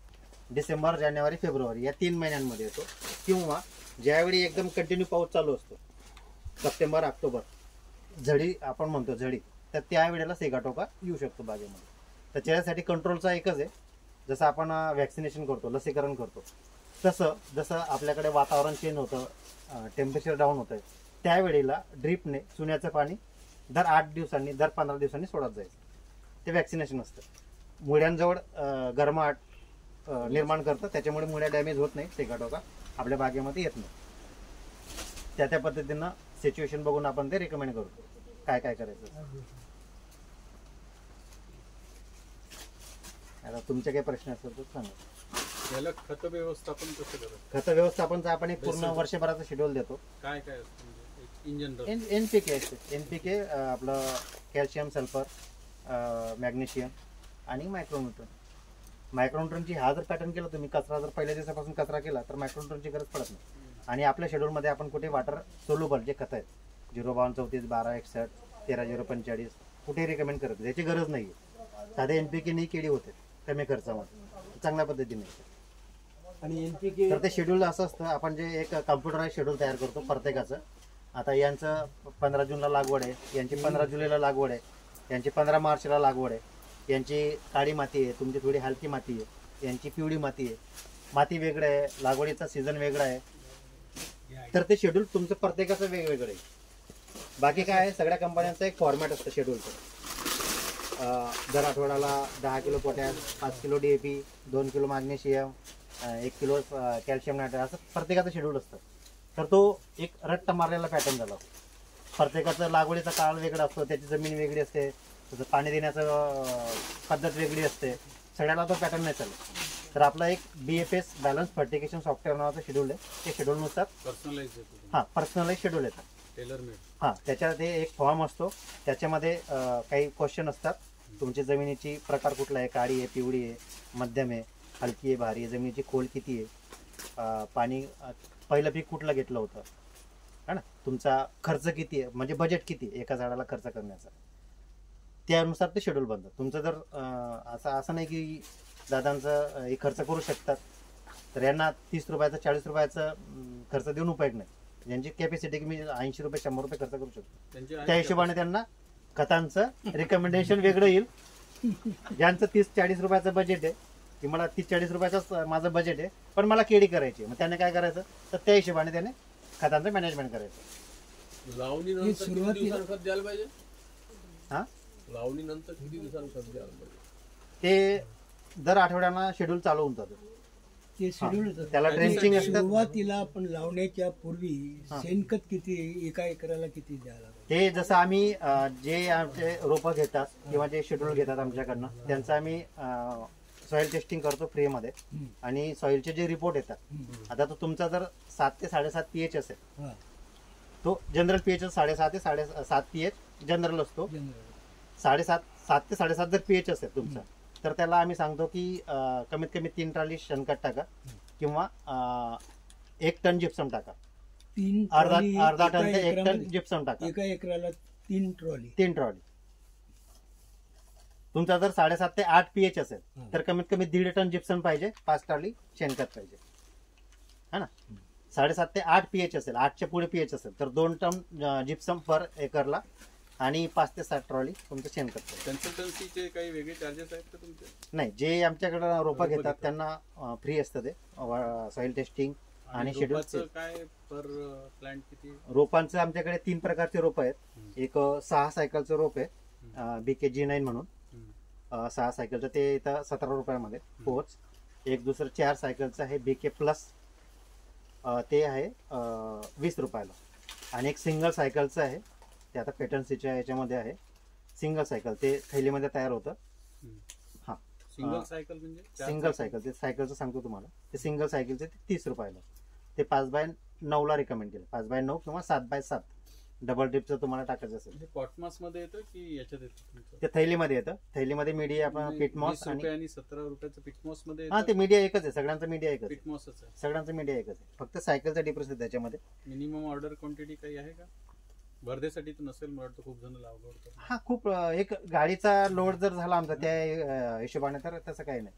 डिसेंबर, जानेवारी, फेब्रुवारी या 3 महिन्यांमध्ये येतो. किंवा ज्यावेळी एकदम कंटिन्यू पाऊस चालू असतो, सप्टेंबर, ऑक्टोबर, झडी आपण म्हणतो झडी, तर त्यावेळेला सिगाटोका येऊ शकतो बागेमध्ये. तर त्याच्यासाठी कंट्रोलचा एकच आहे, जसं आपण व्हॅक्सिनेशन करतो, लसीकरण करतो, तसं जसं आपल्याकडे वातावरण चेंज होतं, टेम्परेचर डाऊन होतं, त्यावेळेला ड्रीपने चुन्याचं पाणी दर 8 दिवसांनी, दर 15 दिवसांनी सोडत जायचं. ते व्हॅक्सिनेशन असतं. मुळ्यांजवळ गरमाट निर्माण करतं, त्याच्यामुळे मुळ्या डॅमेज होत नाही. सिगाटोका आपल्या बागेमध्ये येत नाही. त्या पद्धतीनं सिच्युएशन बघून आपण ते रिकमेंड करतो काय काय करायचं. आता तुमचे काही प्रश्न असेल तर सांगा. याला खत व्यवस्थापन कसं करायचं? खत व्यवस्थापनाचा आपण एक पूर्ण वर्षभराचा शेड्यूल देतो. काय काय असतं म्हणजे इन जनरल? NPK असते. NPK आपलं कॅल्शियम, सल्फर, मॅग्नेशियम आणि मायक्रोन्यूट्रन. मायक्रोन्यूट्रनची हा जर पॅटर्न केला तुम्ही, कचरा जर पहिल्या दिवसापासून कचरा केला तर मायक्रोन्यूट्रनची गरज पडत नाही. आणि आपल्या शेड्यूलमध्ये आपण कुठे वॉटर सोल्युबल जे खत आहेत 05234, 1261, 13045 कुठे रिकमेंड करत नाही, याची गरज नाही आहे. साधे NPK नाही केळी होते कमी खर्चामध्ये, चांगल्या पद्धतीने. आणि NPK तर ते शेड्यूल असं असतं, आपण जे एक कम्प्युटराइज शेड्यूल तयार करतो प्रत्येकाचं. आता यांचं 15 जूनला लागवड आहे, यांची 15 जुलैला लागवड आहे, यांची 15 मार्चला लागवड आहे, यांची काळी माती आहे, तुमची थोडी हलकी माती आहे, यांची पिवळी माती आहे. माती वेगळं आहे, लागवडीचा सीझन वेगळा आहे. तर ते शेड्यूल तुमचं प्रत्येकाचं वेगवेगळं आहे. बाकी काय आहे, सगळ्या कंपन्यांचं एक फॉर्मॅट असतं शेड्यूलचं. दर आठवड्याला 10 kilo potash, 5 kilo DAP, 2 kilo magnesium, 1 kilo calcium nitrate, असं प्रत्येकाचं शेड्यूल असतं. तर तो एक रट्टा मारलेला पॅटर्न झाला. प्रत्येकाचं लागवडीचा काळ वेगळा असतो, त्याची जमीन वेगळी असते, त्याचं पाणी देण्याचं पद्धत वेगळी असते. सगळ्याला तो पॅटर्न नाही चालत. तर आपला एक BFS बॅलन्स फर्टिगेशन सॉफ्टवेअर नावाचं शेड्यूल आहे. ते शेड्यूलनुसार पर्सनलाइज शेड्यूल येतात, टेलर मेड. त्याच्यात एक फॉर्म असतो, त्याच्यामध्ये काही क्वेश्चन असतात. तुमची जमिनीची प्रकार कुठला आहे, काळी आहे, पिवळी आहे, मध्यम आहे, हलकी आहे, भारी आहे, जमिनीची खोल किती आहे, पाणी पहिलं पीक कुठलं घेतलं होतं, है ना, तुमचा खर्च किती आहे, म्हणजे बजेट किती आहे एका झाडाला खर्च करण्याचा, त्यानुसार ते शेड्यूल बनतं तुमचं. जर असं नाही की दादांचं हे खर्च करू शकतात, तर यांना 30 रुपयाचा 40 रुपयाचा खर्च देऊन उपयोग नाही. यांची कॅपॅसिटी की मी 80 रुपये 100 रुपये खर्च करू शकतो, त्या हिशोबाने त्यांना खतांचं रिकमेंडेशन वेगळं येईल. ज्यांचं 30-40 रुपयाचं बजेट आहे की मला 30-40 रुपयाचाच माझं बजेट आहे पण मला केळी करायची, मग त्याने काय करायचं, तर त्या हिशोबाने त्याने खतांचं मॅनेजमेंट करायचं. लावणीनंतर किती दिवसांनी खत द्यायला पाहिजे? हां, लावणीनंतर किती दिवसांनी खत द्यायला पाहिजे? ते दर आठवड्याला शेड्यूल चालू होऊन जातं. ते शेड्यूल त्याला ड्रेंचिंग असतं. सुरुवातीला आपण लावण्याच्या पूर्वी शेणखत किती एका एकराला किती द्यायला लागेल? ते जसं आम्ही जे आमचे रोपं घेतात किंवा जे शेड्यूल घेतात आमच्याकडनं त्यांचं आम्ही सॉइल टेस्टिंग करतो फ्रीमध्ये. आणि सॉइलचे जे रिपोर्ट येतात, आता तो तुमचा जर 7 ते 7.5 pH असेल, हा, तो जनरल pH 6.5 ते 7.5 pH जनरल असतो. जनरल 7 ते 7.5 जर pH असेल तुमचा, तर त्याला आम्ही सांगतो की कमीत कमी 3 ट्रॉली शेणखत टाका किंवा 1 टन जिप्सम टाका. अर्धा टन ते 1 टन जिप्सम टाका. एका एकराला 3 ट्रॉली. 3 ट्रॉली. तुमचा जर 7.5 ते 8 pH असेल तर कमीत कमी 1.5 टन जिप्सम पाहिजे, 5 ट्रॉली शेणखत पाहिजे, है ना. 7.5 ते 8 pH असेल, 8च्या पुढे pH असेल तर 2 टन जिप्सम पर एकरला आणि 5 ते 7 ट्रॉली तुमचं शेणखत पाहिजे. कन्सल्टन्सीचे काही वेगळे चार्जेस आहेत का तुमचे? नाही, जे आमच्याकडे रोपं घेतात त्यांना फ्री असतं ते सॉइल टेस्टिंग आणि शेड्यूल. काय पर प्लांट किती? रोपांचं आमच्याकडे 3 प्रकारचे रोप आहेत. एक 6 सायकलचं रोप आहे BKG9 म्हणून, 6 सायकलचं ते इथं 17 रुपयामध्ये पोच. एक दुसरं 4 सायकलचं आहे BK प्लस, ते आहे 20 रुपयाला. आणि एक सिंगल सायकलचं आहे, ते आता पेटन्सीच्या याच्यामध्ये आहे. सिंगल सायकल ते थैलीमध्ये तयार होतं. हा, सिंगल सायकल म्हणजे सिंगल सायकल, ते सायकलचं सांगतो तुम्हाला. ते सिंगल सायकलचे 30 रुपयाला. ते 5x9 ला रिकमेंड केलं, 5x9 किंवा 7x7 डबल ड्रिपचं तुम्हाला टाकायचं असेल. पॉटमॉस मध्ये येतं की याच्यात येतं? ते थैलीमध्ये येतं. थैलीमध्ये मीडिया आपण पिटमॉस 20 रुपये आणि 17 रुपयाचं पिटमॉस मध्ये हा, ते मीडिया एकच आहे, सगळ्यांचं मीडिया एकच आहे. पिटमॉसच आहे. सगळ्यांचं मीडिया एकच आहे, फक्त सायकलचा डिफरन्स आहे त्याच्यामध्ये. मिनिमम ऑर्डर क्वांटिटी काही आहे का? वर्धेसाठी तर नसेल, मला वाटतं खूप जण लागवड करतात. हा, खूप एक गाडीचा लोड जर झाला आमचा त्या हिशोबाने तर तसं काही नाही.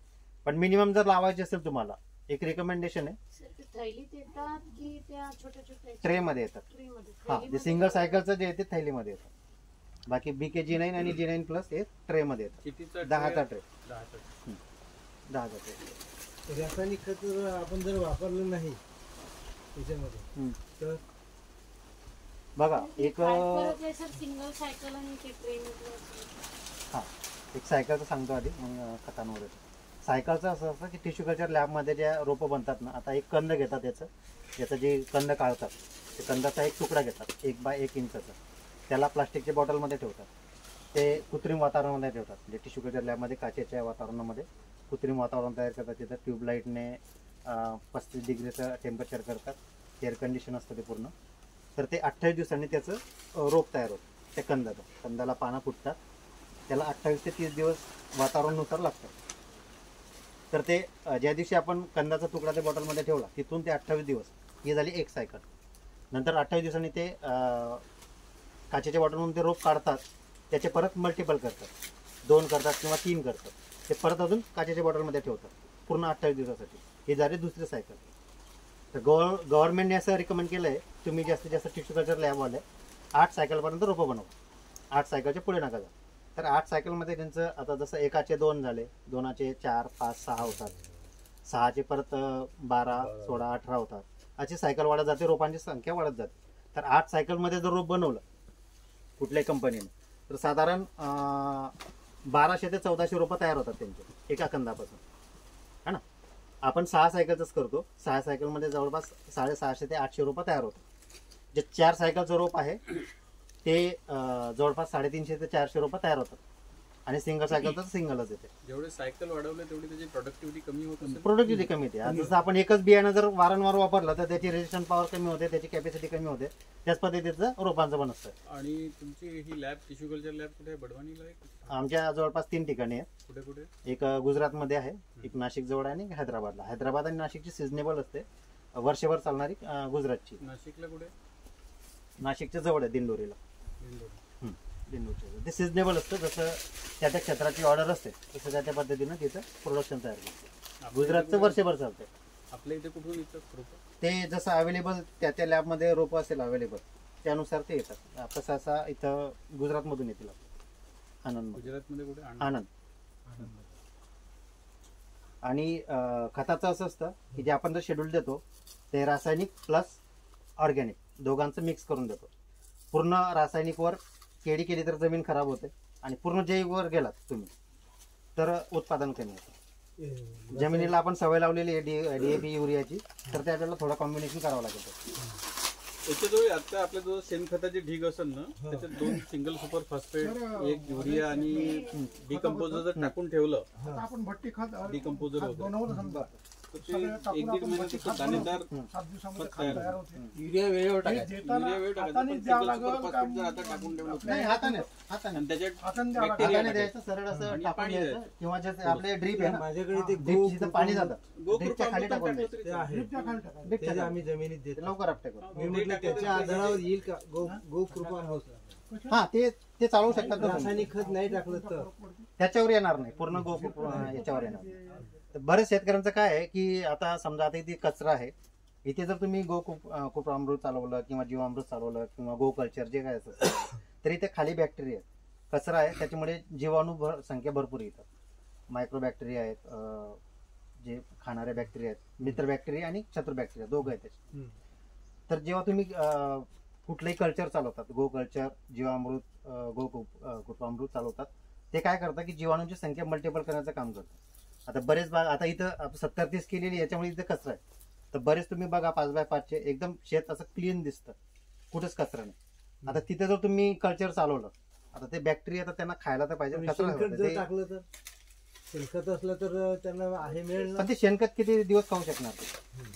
पण मिनिमम जर लावायचे असेल तुम्हाला, एक रिकमेंडेशन आहे, सर, ते थैलीत येतात की त्या छोट्या छोट्या ट्रे मध्ये येतात. ट्रेमध्ये? हा, ते सिंगल सायकलचं जे आहे ते थैलीमध्ये येतं. बाकी BKG9 आणि G9 प्लस हे ट्रे मध्ये येतं. कितीचा 10चा ट्रे. 10चा 10चा ट्रे. रासायनिक खत आपण जर वापरलं नाही त्याच्यामध्ये तर बघा, एक सर सिंगल सायकल आणि ते ट्रेमध्ये हा, एक सायकलचं सांगतो आधी, मग खतांवर येतो. सायकलचं असं असतं की टिश्यू कल्चर लॅबमध्ये ज्या रोपं बनतात ना, आता एक कंद घेतात, याचं जे कंद काढतात, ते कंदाचा एक तुकडा घेतात 1x1 इंचाचा. त्याला प्लास्टिकच्या बॉटलमध्ये ठेवतात. ते कृत्रिम वातावरणामध्ये ठेवतात. म्हणजे टिश्यू कल्चर लॅबमध्ये काचेच्या वातावरणामध्ये कृत्रिम वातावरण तयार करतात. तिथं ट्यूबलाईटने 35 डिग्रीचं टेम्परेचर करतात. एअर कंडिशन असतं ते पूर्ण. तर ते 28 दिवसांनी त्याचं रोप तयार होतं त्या कंदाचं. कंदाला पानं फुटतात. त्याला 28 ते 30 दिवस वातावरणानुसार लागतं. तर ते ज्या दिवशी आपण कंदाचा तुकडा त्या बॉटलमध्ये ठेवला, तिथून ते 28 दिवस ही झाली एक सायकल. नंतर 28 दिवसांनी ते काचेच्या बॉटलमधून ते रोप काढतात. त्याचे परत मल्टिपल करतात, 2 करतात किंवा 3 करतात. ते परत अजून काचेच्या बॉटलमध्ये ठेवतात पूर्ण 28 दिवसासाठी. ही झाली दुसरी सायकल. तर गव्हर्नमेंटने असं रिकमेंड केलं आहे, तुम्ही जास्तीत जास्त टिश्यू कल्चर लॅबवाले 8 सायकलपर्यंत रोपं बनवा. 8 सायकलच्या पुढे नका जा. तर 8 सायकलमध्ये त्यांचं आता जसं 1चे 2 झाले, 2चे 4, 5, 6 होतात. 6चे परत 12, 16, 18 होतात. अशी सायकल वाढत जाते, रोपांची संख्या वाढत जाते. तर 8 सायकलमध्ये जर रोप बनवलं कुठल्याही कंपनीने, तर साधारण 1200 ते 1400 रोपं तयार होतात त्यांचे एका कंदापासून, है ना. आपण 6 सायकलचंच करतो. 6 सायकलमध्ये जवळपास 650 ते 800 रोपं तयार होतात. जे 4 सायकलचं रोप आहे ते जवळपास 350 ते 400 रोपं तयार होतात. आणि सिंगल सायकल तर सिंगलच येते. जेवढे सायकल वाढवले तेवढी त्याची प्रोडक्टिव्हिटी कमी होत असेल. प्रोडक्टिव्हिटी कमी येते. जसं आपण एकच बियाणं जर वारंवार वापरलं तर त्याची रेजिस्टन्स पॉवर कमी होते, त्याची कॅपॅसिटी कमी होते. त्याच पद्धतीचं रोपांचं पण असतं. आणि तुमची ही लॅब टिश्यू कल्चर लॅब कुठे आहे? बडवानीला आहे? आमच्या जवळपास 3 ठिकाणी आहे. कुठे कुठे? एक गुजरातमध्ये आहे, एक नाशिक जवळ आहे आणि हैदराबादला. हैदराबाद आणि नाशिकची सिजनेबल असते, वर्षभर चालणारी गुजरातची. नाशिकला कुठे? नाशिकच्या जवळ आहे, दिंडोरीला. दिंडोरीच्या ते सिजनेबल असतं. जसं त्या त्या क्षेत्राची ऑर्डर असते तसं त्या त्या पद्धतीनं तिथं प्रोडक्शन तयार करतं. गुजरातचं वर्षभर चालतं. आपल्या इथे कुठून येतात रोपं? ते जसं अवेलेबल त्या त्या लॅबमध्ये रोपं असेल अवेलेबल त्यानुसार ते येतात. आता सहसा इथं गुजरातमधून येतील. आनंद, गुजरातमध्ये कुठे? आनंद. आणि खताचं असं असतं की जे आपण जर शेड्यूल देतो ते रासायनिक प्लस ऑर्गॅनिक दोघांचं मिक्स करून देतो. पूर्ण रासायनिकवर केली तर जमीन खराब होते आणि पूर्ण जैविकवर गेलात तुम्ही तर उत्पादन कमी होतं. जमिनीला आपण सवय लावलेली आहे DAP युरियाची, तर ते आपल्याला थोडं कॉम्बिनेशन करावं लागेल. याच्याजवळ आता आपल्याजवळ शेणखताची ढीग असेल ना, त्याच्यात 2 सिंगल सुपर फॉस्फेट, 1 युरिया आणि डिकम्पोजर जर टाकून ठेवलं, आपण भट्टी खत डिकम्पोजर होतं, बनवलं समजा तर ते 1-1.5 महिन्यात त्याचं दाणेदार 7 दिवसामध्ये खत तयार तयार होतं. होते. युरिया वेळेवर हे टाकायचं. देताना युरिया वेळ टाकायचा, हातानेच पण द्यावं सिंगल लागेल सुपर का? फॉस्फेट जर आता टाकून ठेवलं नाही, हाताने आणि त्याच्यात हाताने द्यावं लागेल. बॅक्टेरिया हाताने द्यायचं, सरळ असं आणि टाकून पाणी द्यायचं, द्यायचं. किंवा जे आपले ड्रीप आहे ना, माझ्याकडे ते ड्रीप जिथं पाणी जातं गोकृपा ड्रीपच्या खाली टाकून टाकलं द्यायचं. तरी ते चालेल. आहे ड्रीपच्या खाली टाकायचं. ड्रीपच्या ते खाली. आम्ही जमिनीत ते देतो. लवकर आपटे करू. मी म्हटलं त्याच्या आधारावर येईल का गोकृपा हाऊस हा, ते चालवू शकतात ना तुम्ही. रासायनिक खत नाही टाकलं तर त्याच्यावर येणार नाही, पूर्ण याच्यावर येणार नाही. तर बरेच शेतकऱ्यांचं काय आहे की आता समजा आता इथे कचरा आहे, इथे जर तुम्ही गोकुपामृत चालवलं किंवा जीवामृत चालवलं किंवा गो कल्चर जे काय असेल, तर इथे खाली बॅक्टेरिया कचरा आहे, त्याच्यामुळे जीवाणू संख्या भरपूर येतात. मायक्रो बॅक्टेरिया आहेत, जे खाणारे बॅक्टेरिया आहेत, मित्र बॅक्टेरिया आणि शत्रू बॅक्टेरिया दोघं आहेत त्याचे. तर जेव्हा तुम्ही कुठलंही कल्चर चालवतात, गो कल्चर, जीवामृत, गोकुपामृत चालवतात, ते काय करतात की जीवाणूंची संख्या मल्टिपल करण्याचं काम करतात. आता बरेच भाग, आता इथं 70-30 केलेली, याच्यामुळे इथं कचरा आहे, तर बरेच तुम्ही बघा 5x5चे एकदम शेत असं क्लीन दिसतं, कुठेच कचरा नाही. आता तिथे जर तुम्ही कल्चर चालवलं, आता ते बॅक्टेरिया तर त्यांना खायला तर पाहिजे, कचरा शेणखत जर ते- टाकलं तर, शेणखत असलं तर त्यांना आहे मिळेल ना. पण ते शेणखत किती दिवस खाऊ शकणार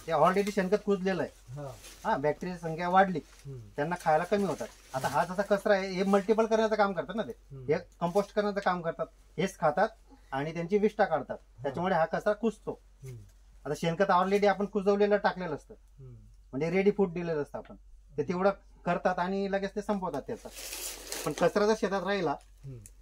ते ऑलरेडी शेणखत कुजलेलं आहे. हा, बॅक्टेरियाची संख्या वाढली, त्यांना खायला कमी होतात. आता हा जसा कचरा आहे, हे मल्टिपल करण्याचं काम करतात ना, ते हे कंपोस्ट करण्याचं काम करतात, हेच खातात आणि त्यांची विष्ठा काढतात, त्याच्यामुळे हा कचरा कुजतो. आता शेणखत ऑलरेडी आपण कुजवलेलं टाकलेलं असतं, म्हणजे रेडी फूड दिलेलं असतं आपण, ते तेवढं करतात आणि लगेच ते संपवतात त्याचा. पण कचरा जर शेतात राहिला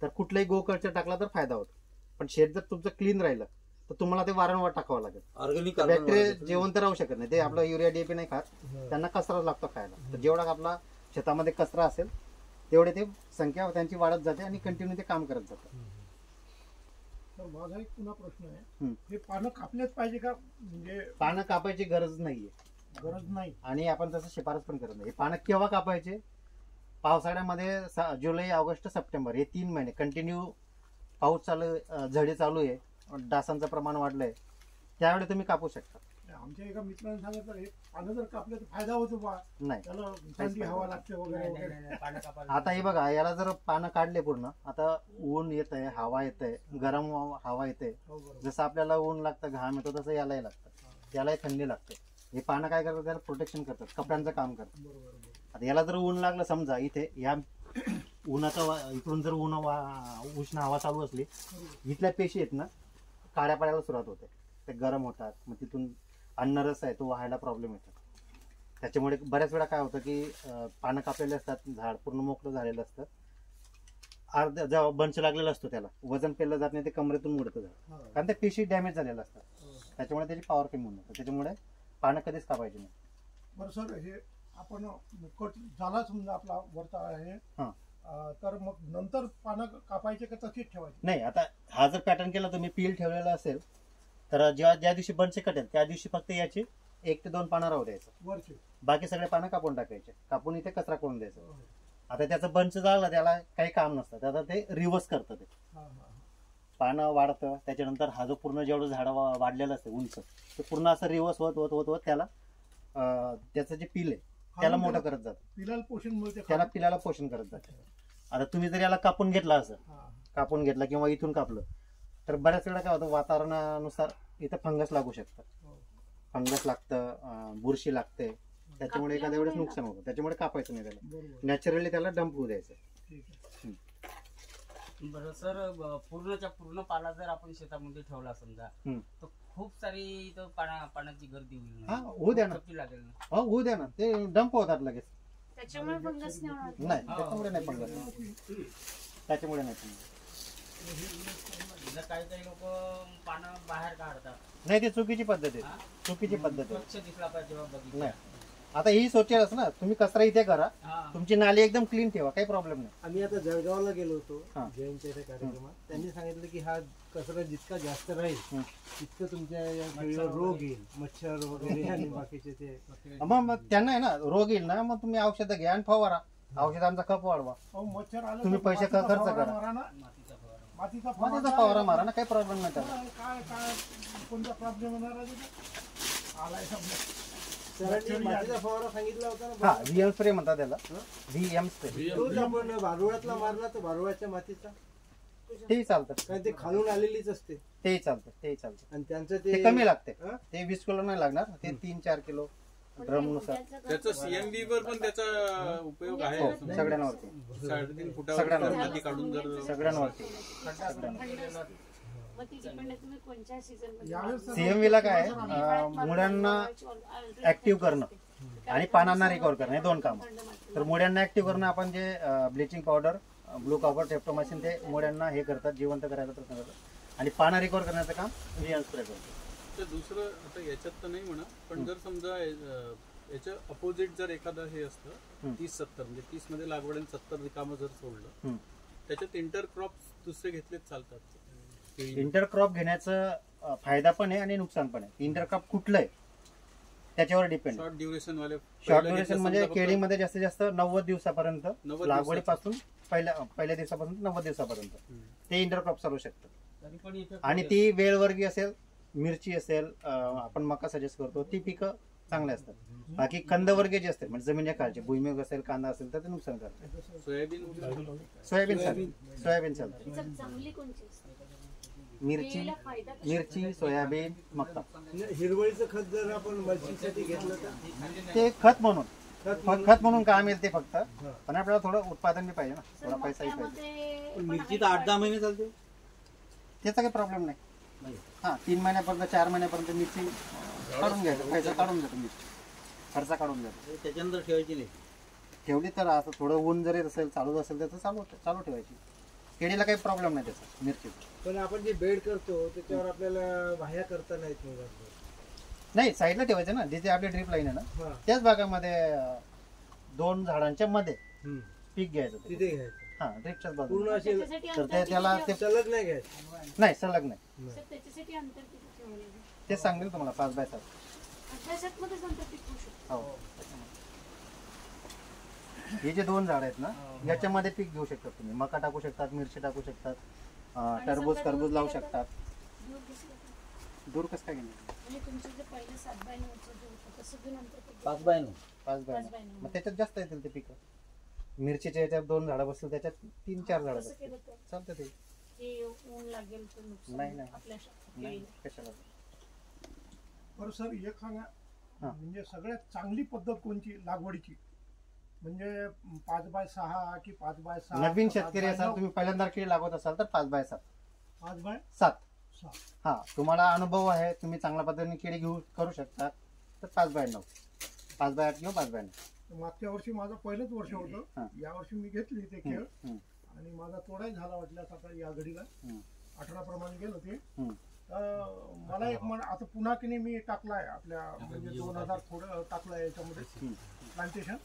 तर कुठलाही गो कल्चर टाकला तर फायदा होतो. पण शेत जर तुमचं क्लीन राहिलं तर तुम्हाला ते वारंवार टाकावं लागेल. ऑर्गॅनिक बॅक्टेरिया जेवण तर राहू शकत नाही, ते आपलं युरिया DAP नाही खात, त्यांना कचराच लागतो खायला. तर जेवढा आपला शेतामध्ये कचरा असेल तेवढे ते संख्या त्यांची वाढत जाते आणि कंटिन्यू ते काम करत जातात. तर माझा एक पुन्हा प्रश्न आहे, हम्म. हे पानं कापलेच पाहिजे का? म्हणजे पानं कापायची गरज नाहीये गरज नाही. आणि आपण तसं शिफारस पण करत नाही. हे पानं केव्हा कापायचे? पावसाळ्यामध्ये जुलै, ऑगस्ट, सप्टेंबर हे 3 महिने कंटिन्यू पाऊस चालू, झडी चालू आहे, डासांचं प्रमाण वाढलंय, त्यावेळी तुम्ही कापू शकता. आमच्या एका मित्राने सांगितलं, हे पानं जर कापले तर फायदा होतो बा, नाही, त्याला थंडी हवा लागते वगैरे वगैरे. आता हे बघा, याला जर पानं काढले पूर्ण, आता ऊन येत आहे, हवा येत आहे, गरम हवा येते, हो, बरोबर. जसं आपल्याला ऊन लागतं, घाम येतो, तसं यालाही लागतं, यालाही थंडी लागते. हे पानं काय करतात? त्याला प्रोटेक्शन करतात, कपड्यांचं काम करतात. बरोबर, बरोबर. आता याला जर ऊन लागलं समजा, इथे या उन्हाचा इकडून जर उष्ण हवा चालू असली, इथल्या पेशी आहेत ना काळ्या पडायला सुरुवात होते, ते गरम होतात, मग तिथून अन्नरस आहे तो व्हायला प्रॉब्लेम येतात. त्याच्यामुळे बऱ्याच वेळा काय होतं की पानं कापलेले असतात, झाड पूर्ण मोकळं झालेलं असतं, अर्ध जेव्हा बंच लागलेला असतो त्याला वजन पेरलं जात नाही, ते कमरेतून मुडतं झाड, कारण त्या पेशी डॅमेज झालेल्या असतात, त्याच्यामुळे त्याची पॉवर कमी होऊन जाते. त्याच्यामुळे पानं कधीच कापायची नाही. बरं सर, हे आपण कट झाला समजा आपला वरचा आहे, हा. तर मग नंतर पानं कापायचे का तशीच ठेवायची? नाही, आता हा जर पॅटर्न केला तुम्ही, पील ठेवलेला असेल तर ज्या दिवशी बंच कटेल त्या दिवशी फक्त याची 1 ते 2 पानं राहू द्यायचं, वरचे बाकी सगळे पानं कापून टाकायचे, कापून इथे कचरा करून द्यायचं. आता त्याचं बंच झालं, त्याला काही काम नसतं, त्याचं ते रिव्हर्स करतं, ते हा, हा. पानं वाढतं, त्याच्यानंतर हा जो पूर्ण जेवढं झाड वाढलेलं असतं उंच, ते पूर्ण असं रिव्हर्स होत होत होत होत त्याला त्याचं जे पील आहे त्याला मोठं करत जातं, पिलाला पोषण मिळते. त्याला पिलाला पोषण करत जातं. आता तुम्ही जर याला कापून घेतला असं, हा. कापून घेतला किंवा इथून कापलं, तर बऱ्याच वेळा काय होतं, वातावरणानुसार इथं फंगस लागू शकतं, हो. फंगस लागतं, बुरशी लागते, त्याच्यामुळे एखाद्या वेळेस नुकसान होतं. त्याच्यामुळे कापायचं नाही त्याला, बरोबर, नॅचरली त्याला डंप होऊ द्यायचं. ठीक आहे. बरं सर, पूर्णच्या पूर्ण पाला जर आपण शेतामध्ये ठेवला समजा, तर खूप सारी इथं पाण्याची गर्दी होईल हा, होऊ द्या ना, खर्च लागेल ना. हो होऊ द्या ना, ते डंप होतात लगेच. त्याच्यामुळे फंगस नाही होणार. नाही, त्याच्यामुळे नाही फंगस, त्याच्यामुळे नाही फंगस. जर काही काही लोक पानं बाहेर काढतात, नाही, ते चुकीची पद्धत आहे, चुकीची पद्धत आहे. स्वच्छ दिसला पाहिजे जेव्हा बघितलं. नाही, आता ही सोचेलच ना, तुम्ही कचरा इथे करा, हा. तुमची नाली एकदम क्लीन ठेवा, काही प्रॉब्लेम नाही. आम्ही आता जळगावला गेलो हा. होतो जयंतच्या इथे कार्यक्रमात, त्यांनी सांगितलं की हा कचरा जितका जास्त राहील तितकं तुमच्या या केळीवर रोग येईल, मच्छर वगैरे आणि बाकीचे ते. मग त्यांना आहे ना रोग येईल ना, मग तुम्ही औषधं घ्या आणि फवारा, औषधांचा खप वाढवा, अहो, मच्छर आलं तुम्ही तर पैसे मातीचा खर्च फवारा करा. मारा ना. मातीचा फवारा. मातीचा मातीचा फवारा मारा ना, काही प्रॉब्लेम नाही त्याला. काय काय कोणता प्रॉब्लेम होणार आहे तिथे? आलाय समजा सरांनी मातीचा फवारा सांगितला होता ना. हा, व्हीएम स्प्रे म्हणतात त्याला, व्हीएम स्प्रे. तोच आपण भारुळातला मारला तर भारुळाच्या मातीचा तेही चालतं, काय ते खालून आलेलीच असते तेही चालतं, तेही चालतं. आणि त्यांचं ते कमी लागते, हं? ते 20 किलो नाही लागणार, ते 3-4 किलो ड्रम नुसार. त्याचा सीएमबी वर पण त्याचा उपयोग आहे. हो, सगळ्यांवरती, 3.5 फुटावर सगळ्यांवर. माती काढून जर सगळ्यांवरती. मग तिच्याकडनं तुम्ही कोणत्या सीझन मध्ये यावेळेस सीएमव्ही ला काय मुळांना ऍक्टिव्ह करणं आणि पानांना रिकव्हर करणं हे दोन काम. तर मुळ्यांना ऍक्टिव्ह करणं आपण जे ब्लिचिंग पावडर, ब्लू कॉपर, टेप्टोमायसिन ते मुळ्यांना हे करतात, जिवंत करायला प्रयत्न करतात, आणि पाना रिकव्हर करण्याचं काम व्हीएम स्प्रे करतो. तर दुसरं आता याच्यात तर नाही म्हणा, पण जर समजा याच्या अपोजिट जर एखादं हे असतं 30-70 म्हणजे 30 मध्ये लागवड आणि 70 रिकामं जर सोडलं, त्याच्यात इंटरक्रॉप दुसरे घेतलेच चालतात. इंटरक्रॉप घेण्याचं फायदा पण आहे आणि नुकसान पण आहे. इंटरक्रॉप कुठलं आहे त्याच्यावर डिपेंड. शॉर्ट ड्युरेशन वाले, शॉर्ट ड्युरेशन म्हणजे केळीमध्ये जास्तीत जास्त 90 दिवसापर्यंत, लागवडीपासून पहिल्या दिवसापासून 90 दिवसापर्यंत ते इंटरक्रॉप चालू शकतं. आणि ती वेळवर्गीय असेल, मिरची असेल, आपण मका सजेस्ट करतो, ती पिकं चांगले असतात. बाकी कंदवर्गीय जे असते म्हणजे जमिनीच्या खालचे भुईमुग असेल, कांदा असेल तर ते नुकसान करतात. सोयाबीन सोयाबीन चालते, चांगली कोणती असते? मिरची, सोयाबीन, मका. हिरवळीचं खत जर आपण मल्चिंगसाठी घेतलं तर ते खत म्हणून काम येईल ते फक्त, पण आपल्याला थोडं उत्पादन बी पाहिजे ना, थोडा पैसाही पाहिजे. मिरची तर 8-10 महिने चालते, त्याचा काही प्रॉब्लेम नाही. हा, 3 महिन्यापर्यंत 4 महिन्यापर्यंत मिरची काढून घ्यायचं, पैसा काढून घेतो, मिरची खर्च काढून घेतो. त्याच्यानंतर ठेवायची नाही. ठेवली तर असं थोडं ऊन जरी असेल, चालू असेल तर चालू ठेवायची. केळीला काही प्रॉब्लेम नाही त्याचा, मिरचीचा. पण आपण जे बेड करतो त्याच्यावर आपल्याला बाह्या करता नाहीत मग. नाही, साईडला ठेवायचं ना, जिथे आपली ड्रीप लाईन आहे ना त्याच भागामध्ये 2 झाडांच्या मध्ये पीक घ्यायचं तिथे घ्यायचं. हा, ड्रीपच्याच पूर्ण बाजूला. असे तर त्याला ते सलग नाही घ्यायचं. नाही, सलग नाही. त्याच्यासाठी अंतर किती ठेवलेलं? ते सांगेल तुम्हाला 5x7. त्याच्यात मध्येच अंतर टिकवू शकतो. हो. हे जे 2 झाड आहेत ना, याच्यामध्ये पीक घेऊ शकतात तुम्ही. मका टाकू शकतात, मिरची टाकू शकतात, टरबूज लावू शकतात. दूर कसं काय घेणार? म्हणजे तुमचं जे पहिलं 7x9चं जे होतं तसं घेऊन अंतर किती? 5x9. 5x9. मग त्याच्यात जास्त येतील ते पिकं. मिरचीच्या याच्यात 2 झाडं बसतील, त्याच्यात 3-4 झाडं कसं बसतील, केलं तर चालतं ते. की ऊन लागेल तर नुकसान नाही. आपल्या नाही, कशाला. बरं सर, एक सांगा, म्हणजे सगळ्यात चांगली पद्धत कोणती लागवडीची? म्हणजे 5x6 की 5x7? नवीन शेतकरी असाल, तुम्ही पहिल्यांदा केळी लागवत असाल तर 5x7. 5x7. हा, तुम्हाला अनुभव आहे, तुम्ही चांगल्या पद्धतीने केळी करू शकता तर 5x9, 5x8 किंवा 5x9. मागच्या वर्षी माझं पहिलंच वर्ष होतं, या वर्षी मी घेतली ते केळ आणि माझा तोडाही झाला वाटल्यासारखा या घडीला. 18 प्रमाणे गेलं ते. मला एक आता पुन्हा की नाही मी टाकलाय आपल्या, म्हणजे 2000 थोडं टाकलंय याच्यामध्ये प्लांटेशन.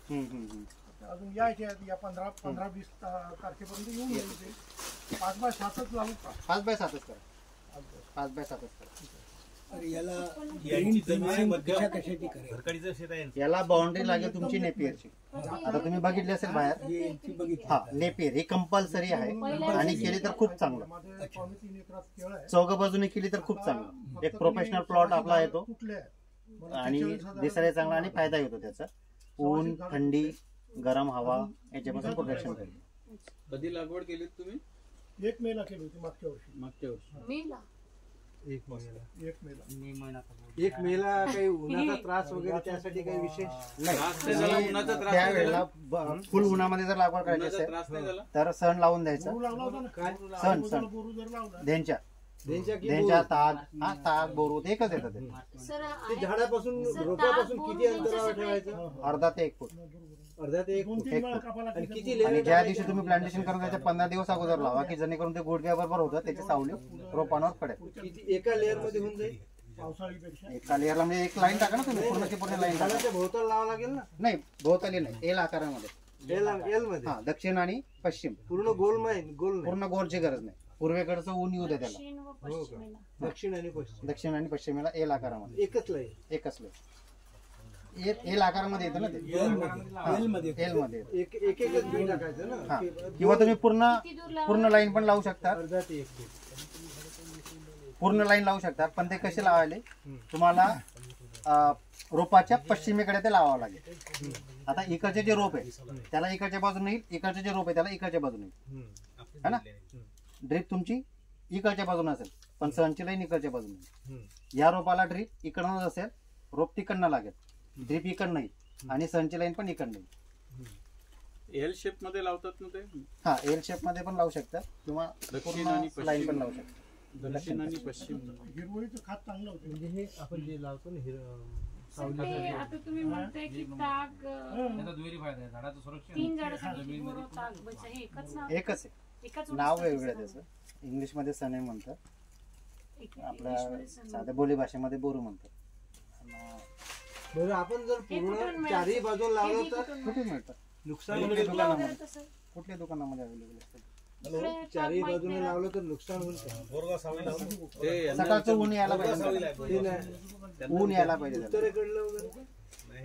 अजून यायचे या 15-20 तारखेपर्यंत येऊन गेले ते. 5x7च लावू का? 5x7च करा. 5x7च करा. याला बाउंड्री लागेल तुमची नेपियरची. आता तुम्ही बघितली असेल बाहेर, हा, नेपियर ही कंपल्सरी आहे. आणि केली तर खूप चांगलं, 4 बाजूने केली तर खूप चांगलं. एक प्रोफेशनल प्लॉट आपला येतो आणि दिसायला चांगला आणि फायदा होतो त्याचा. ऊन, थंडी, गरम हवा याच्यापासून प्रोटेक्शन करते. कधी लागवड केली तुम्ही? 1 मेला केली होती मागच्या वर्षी. 1 मेला. 1 मेला काही उन्हाचा त्रास वगैरे त्यासाठी काही विशेष नाही. त्यावेळेला फुल उन्हामध्ये जर लागवड करायची असेल तर सण लावून द्यायचा. सण धेंच्या, ताक, बोरू एकच येतात. ते झाडापासून, रोपापासून किती अंतरावर ठेवायचं? अर्धा ते 1 फूट. अर्धा ते 1 फूट. आणि किती आणि ज्या दिवशी तुम्ही प्लांटेशन करून त्याच्या 15 दिवस अगोदर लावा, की जेणेकरून ते गुडघ्याबरोबर होतं, त्याची सावली रोपांवर पडेल. किती एका लेअर मध्ये होऊन जाईल? पावसाळीपेक्षा एका लेअरला म्हणजे 1 लाईन टाका ना तुम्ही, पूर्णची पूर्ण लाईन टाका. झाडाच्या भोवताल लावावं लागेल ना? नाही, भोवताली नाही, एल आकारामध्ये. एल मध्ये? हा, दक्षिण आणि पश्चिम. पूर्ण गोल नाही? पूर्ण गोलची गरज नाही. पूर्वेकडचं ऊन येऊ द्या त्याला. दक्षिण आणि पश्चिम. दक्षिण आणि पश्चिमेला एल आकारामध्ये एकच लाईन. एकच लाईन. एल आकारामध्ये येतं ना ते, एल मध्ये एल मध्ये येतं. एक एक एकच बी टाकायचं ना. हा किंवा तुम्ही पूर्ण किती दूर लावा? पूर्ण लाईन पण लावू शकता, अर्धा ते एक बी. पूर्ण लाईन लावू शकतात. पण ते कसे लावायले, तुम्हाला रोपाच्या पश्चिमेकडे ते लावावं लागेल. आता इकडचे जे रोप आहे त्याला इकडच्या बाजूने येईल, इकडचे जे रोप आहे त्याला इकडच्या बाजूने येईल, है ना. ड्रीप तुमची इकडच्या बाजूने असेल पण सनची लाईन इकडच्या बाजूने येईल. या रोपाला ड्रीप इकडनंच असेल, रोप तिकडनं लागेल, ड्रीप इकडनं येईल आणि सनची लाईन पण इकडनं येईल. एल शेप मध्ये लावतात ना ते, हा एल शेप मध्ये पण लावू शकतात किंवा दक्षिण आणि पूर्ण लाईन पण लावू शकतात. दक्षिण आणि पश्चिम. हिरवळीचं खात चांगलं होतं. म्हणजे हे आपण जे लावतो ना सर, ते आता तुम्ही म्हणताय की ताग त्याचा दुहेरी फायदा आहे, झाडाचं संरक्षण 3 झाडं सांगितली, बोरो, ताग, बच्चा, हे एकच नाव? एकच आहे, एकाच नाव वनस्पतीचं वेगळं आहे नाव? त्याचं. इंग्लिशमध्ये सने म्हणतात, आपल्या इंग्लिशमध्ये सने. साध्या बोली भाषेमध्ये बोरू म्हणतात. बरं आपण जर हे कुठून पूर्ण मिळालं? चारही बाजूला हे लावलं बी तर कुठून कुठे मिळालं? मिळतात, नुकसान कुठल्या होईल. कुठलं दुकानामध्ये, वगैरे तसं? कुठल्या दुकानामध्ये अवेलेबल असतात. इकडे ताग चारही माहित बाजूने नाही लावलं तर नुकसान होईल का? ते यांना सकाळचं ऊन यायला पाहिजे, ते नाही. ऊन यायला पाहिजे त्याला. उत्तरेकडलं वगैरे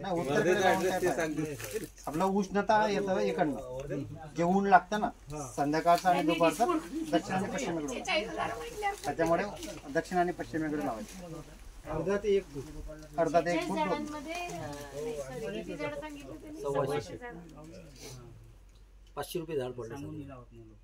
नाही, उत्तरेकडे जाऊन काय फायदा? आपलं उष्णता येतं इकडनं, जे ऊन लागतं ना संध्याकाळचं आणि दुपारचं दक्षिण आणि पश्चिमेकडे, 40,000 म्हटल्यावर त्याच्यामुळे दक्षिण आणि पश्चिमेकडे लावायचं. अर्धा ते एक फूट. अर्धा ते एक 40 फूट. झाडांमध्ये नाही, sorry, किती झाडं सांगितली त्यांनी? 100 झाडं. 500 रुपये झाड पडलं. सांगून लावत नाही लोक.